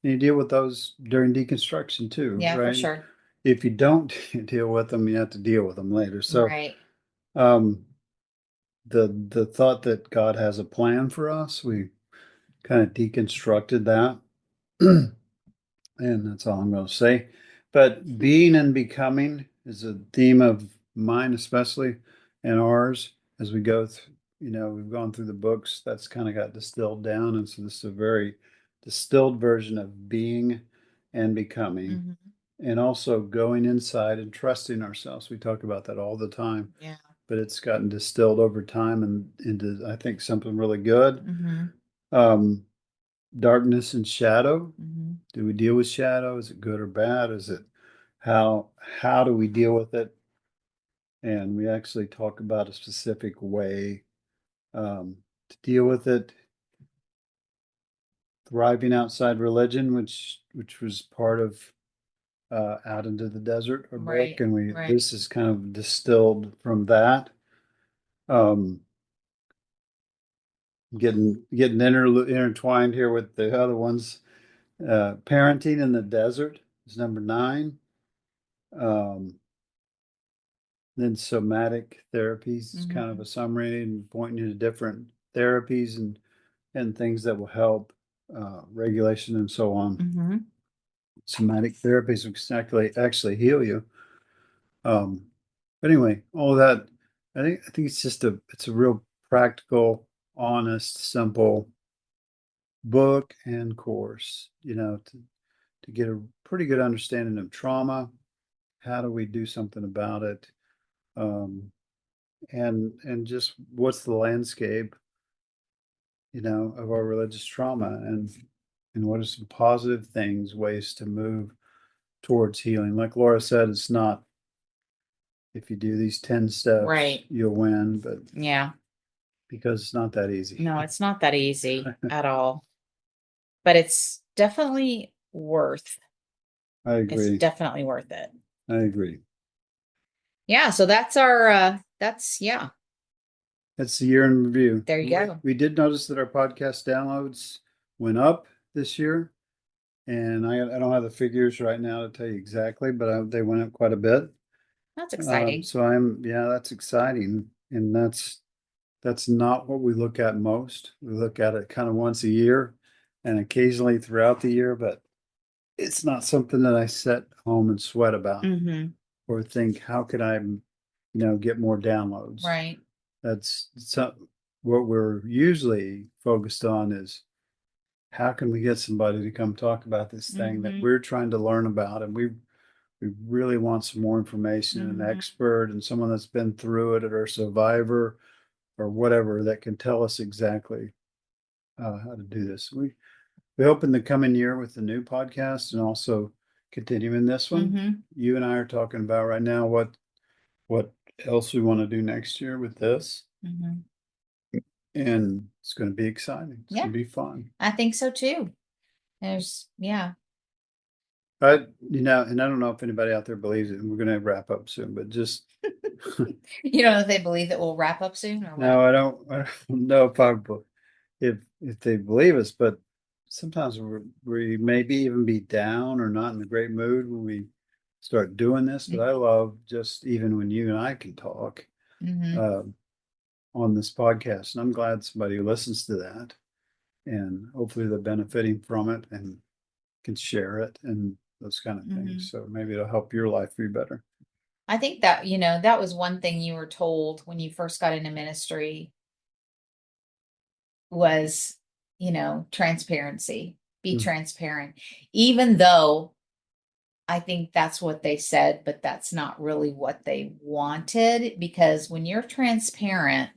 Speaker 2: And you deal with those during deconstruction too,
Speaker 1: Yeah, for
Speaker 2: right?
Speaker 1: sure.
Speaker 2: If you don't deal with them, you have to deal with them later. So,
Speaker 1: Right.
Speaker 2: um, the thought that God has a plan for us, we kind of deconstructed that. And that's all I'm going to say. But being and becoming is a theme of mine, especially, and ours as we go through. We've gone through the books. That's kind of got distilled down. And so this is a very distilled version of being and becoming,
Speaker 1: Mm-hmm.
Speaker 2: and also going inside and trusting ourselves. We talk about that all the time,
Speaker 1: Yeah.
Speaker 2: but it's gotten distilled over time and into, I think, something really good.
Speaker 1: Mm-hmm.
Speaker 2: Um, Darkness and shadow.
Speaker 1: Mm-hmm.
Speaker 2: Do we deal with shadow? Is it good or bad? Is it how do we deal with it? And we actually talk about a specific way to deal with it. Thriving outside religion, which was part of Out into the Desert, our book,
Speaker 1: Right.
Speaker 2: and we
Speaker 1: Right.
Speaker 2: this is kind of distilled from that. Um, getting intertwined here with the other ones. Parenting in the Desert is number 9. Um, Then somatic therapies is kind of
Speaker 1: Mm-hmm.
Speaker 2: a summary and pointing you to different therapies and things that will help regulation and so on.
Speaker 1: Mm-hmm.
Speaker 2: Somatic therapies will actually heal you. Um, but anyway, all of that, I think it's a real practical, honest, simple book and course. To get a pretty good understanding of trauma. How do we do something about it? Um, and just what's the landscape, of our religious trauma, and what are some positive things, ways to move towards healing. Like Laura said, it's not if you do these 10 steps,
Speaker 1: Right.
Speaker 2: you'll win, but
Speaker 1: Yeah.
Speaker 2: because it's not that easy.
Speaker 1: No, it's not that easy at all. But
Speaker 2: I
Speaker 1: it's
Speaker 2: agree.
Speaker 1: definitely worth it.
Speaker 2: I agree.
Speaker 1: Yeah, so that's our yeah,
Speaker 2: That's the year in review.
Speaker 1: there you go.
Speaker 2: We did notice that our podcast downloads went up this year, And I don't have the figures right now to tell you exactly, but they went up quite a bit.
Speaker 1: That's exciting.
Speaker 2: So yeah, that's exciting. And that's not what we look at most. We look at it kind of once a year and occasionally throughout the year, but it's not something that I sit home and sweat about
Speaker 1: Mm-hmm.
Speaker 2: or think, how could I, get more downloads?
Speaker 1: Right.
Speaker 2: That's what we're usually focused on is how can we get somebody to come talk about this thing that
Speaker 1: Mm-hmm.
Speaker 2: we're trying to learn about, and we really want some more information, an
Speaker 1: Mm-hmm.
Speaker 2: expert and someone that's been through it or a survivor or whatever that can tell us exactly how to do this. We hope in the coming year with the new podcast and also continuing this one,
Speaker 1: Mm-hmm.
Speaker 2: you and I are talking about right now what else we want to do next year with this.
Speaker 1: Mm-hmm.
Speaker 2: And it's going to be exciting. It's
Speaker 1: Yeah,
Speaker 2: going to be fun.
Speaker 1: I think so too. Yeah.
Speaker 2: And I don't know if anybody out there believes it, and we're going to wrap up soon, but just
Speaker 1: You don't know if they believe that we'll wrap up soon or what?
Speaker 2: no, I don't know if they believe us, but sometimes we maybe even be down or not in a great mood when we start doing this. But I love just even when you and I can talk
Speaker 1: Mm-hmm.
Speaker 2: uh, on this podcast, and I'm glad somebody listens to that, and hopefully they're benefiting from it and can share it and those kind of
Speaker 1: Mm-hmm.
Speaker 2: things. So maybe it'll help your life be better.
Speaker 1: I think that, that was one thing you were told when you first got into ministry was, transparency. Be
Speaker 2: Mm.
Speaker 1: transparent. Even though I think that's what they said, but that's not really what they wanted because when you're transparent,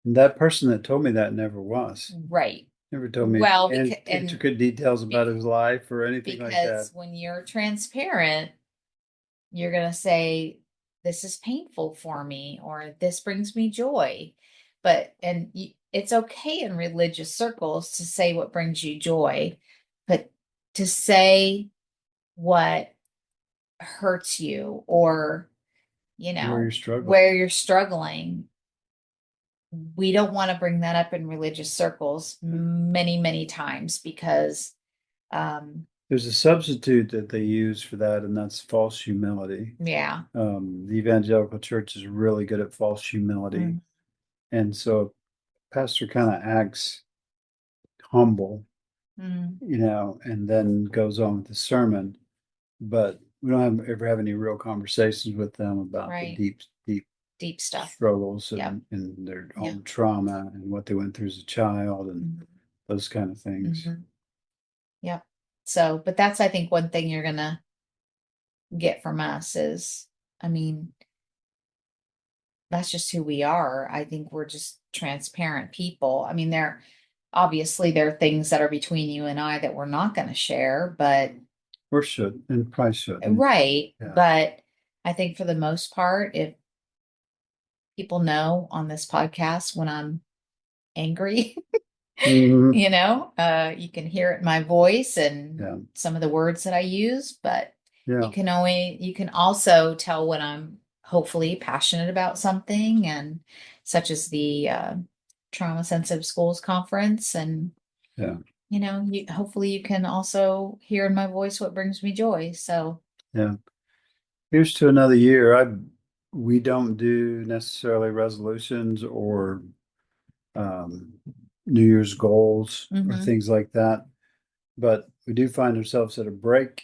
Speaker 2: And that person that told me that never was.
Speaker 1: right.
Speaker 2: Never told me
Speaker 1: Well,
Speaker 2: and intricate details about his life or anything like that.
Speaker 1: because when you're transparent, you're going to say, this is painful for me, or this brings me joy. It's okay in religious circles to say what brings you joy, but to say what hurts you or,
Speaker 2: Where you're struggling.
Speaker 1: where you're struggling, we don't want to bring that up in religious circles many, many times because, um,
Speaker 2: There's a substitute that they use for that, and that's false humility.
Speaker 1: yeah.
Speaker 2: The evangelical church is really good at false humility.
Speaker 1: Mm,
Speaker 2: And so pastor kind of acts humble,
Speaker 1: mm,
Speaker 2: and then goes on with the sermon. But we don't ever have any real conversations with them about the
Speaker 1: right.
Speaker 2: deep, deep
Speaker 1: Deep stuff.
Speaker 2: struggles
Speaker 1: Yep.
Speaker 2: and their
Speaker 1: Yeah.
Speaker 2: own trauma and what they went through as a child and
Speaker 1: Mhm.
Speaker 2: those kind of things.
Speaker 1: Mhm. Yep. So, but that's, I think, one thing you're gonna get from us is, I mean, that's just who we are. I think we're just transparent people. I mean, there are things that are between you and I that we're not gonna share, but
Speaker 2: Or should, and probably shouldn't.
Speaker 1: right.
Speaker 2: Yeah.
Speaker 1: But I think for the most part, if people know on this podcast when I'm angry,
Speaker 2: Mhm.
Speaker 1: You can hear it in my voice and
Speaker 2: Yeah.
Speaker 1: some of the words that I use, but
Speaker 2: Yeah.
Speaker 1: you can also tell when I'm hopefully passionate about something and such as the trauma sensitive schools conference and
Speaker 2: Yeah.
Speaker 1: hopefully you can also hear in my voice what brings me joy. So,
Speaker 2: Yeah. Here's to another year. We don't do necessarily resolutions or um, New Year's goals or
Speaker 1: mhm,
Speaker 2: things like that, but we do find ourselves at a break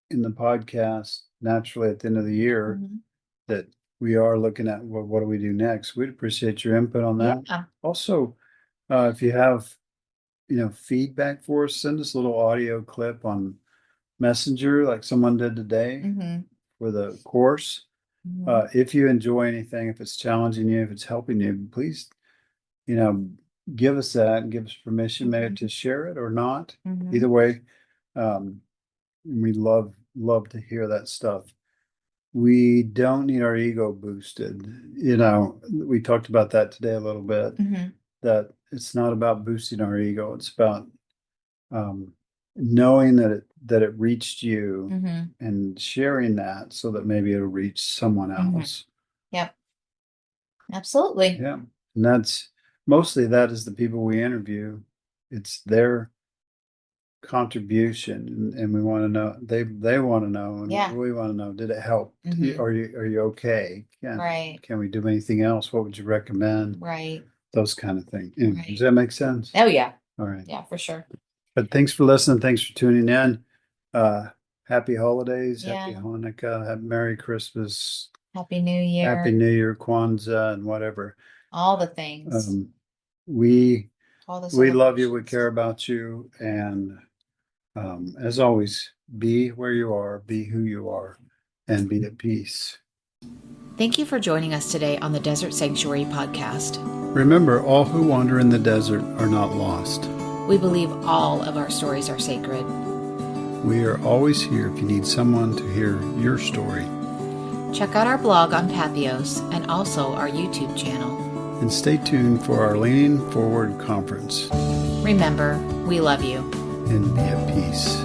Speaker 2: in the podcast naturally at the end of the year
Speaker 1: mhm.
Speaker 2: that we are looking at what do we do next. We'd appreciate your input on that.
Speaker 1: Yeah.
Speaker 2: Also, if you have feedback for us, send us a little audio clip on Messenger like someone did today
Speaker 1: Mhm,
Speaker 2: for the course.
Speaker 1: mhm,
Speaker 2: If you enjoy anything, if it's challenging you, if it's helping you, please, you know, give us that and give us permission maybe
Speaker 1: mhm,
Speaker 2: to share it or not.
Speaker 1: mhm,
Speaker 2: Either way, um, we love to hear that stuff. We don't need our ego boosted. We talked about that today a little bit,
Speaker 1: mhm,
Speaker 2: that it's not about boosting our ego. It's about um, knowing that it reached you
Speaker 1: mhm,
Speaker 2: and sharing that so that maybe it'll reach someone
Speaker 1: mhm.
Speaker 2: else.
Speaker 1: Yep. Absolutely.
Speaker 2: Yeah. And that's mostly that is the people we interview. It's their contribution, and we want to know, they want to know, and
Speaker 1: Yeah.
Speaker 2: we want to know, did it help?
Speaker 1: Mhm.
Speaker 2: Are you okay?
Speaker 1: Right.
Speaker 2: Can we do anything else? What would you recommend?
Speaker 1: Right.
Speaker 2: Those kind of things. Does
Speaker 1: Right.
Speaker 2: that make sense?
Speaker 1: Oh yeah.
Speaker 2: All right.
Speaker 1: Yeah, for sure.
Speaker 2: But thanks for listening. Thanks for tuning in. Happy holidays, happy
Speaker 1: Yeah.
Speaker 2: Hanukkah, happy Merry Christmas,
Speaker 1: Happy New Year.
Speaker 2: Happy New Year, Kwanzaa, and whatever.
Speaker 1: All the things.
Speaker 2: We
Speaker 1: All the
Speaker 2: love you. We
Speaker 1: celebrations.
Speaker 2: care about you, and as always, be where you are, be who you are, and be at peace.
Speaker 1: Thank you for joining us today on the Desert Sanctuary podcast.
Speaker 2: Remember, all who wander in the desert are not lost.
Speaker 1: We believe all of our stories are sacred.
Speaker 2: We are always here if you need someone to hear your story.
Speaker 1: Check out our blog on Pathos and also our YouTube channel.
Speaker 2: And stay tuned for our Leaning Forward conference.
Speaker 1: Remember, we love you.
Speaker 2: And be at peace.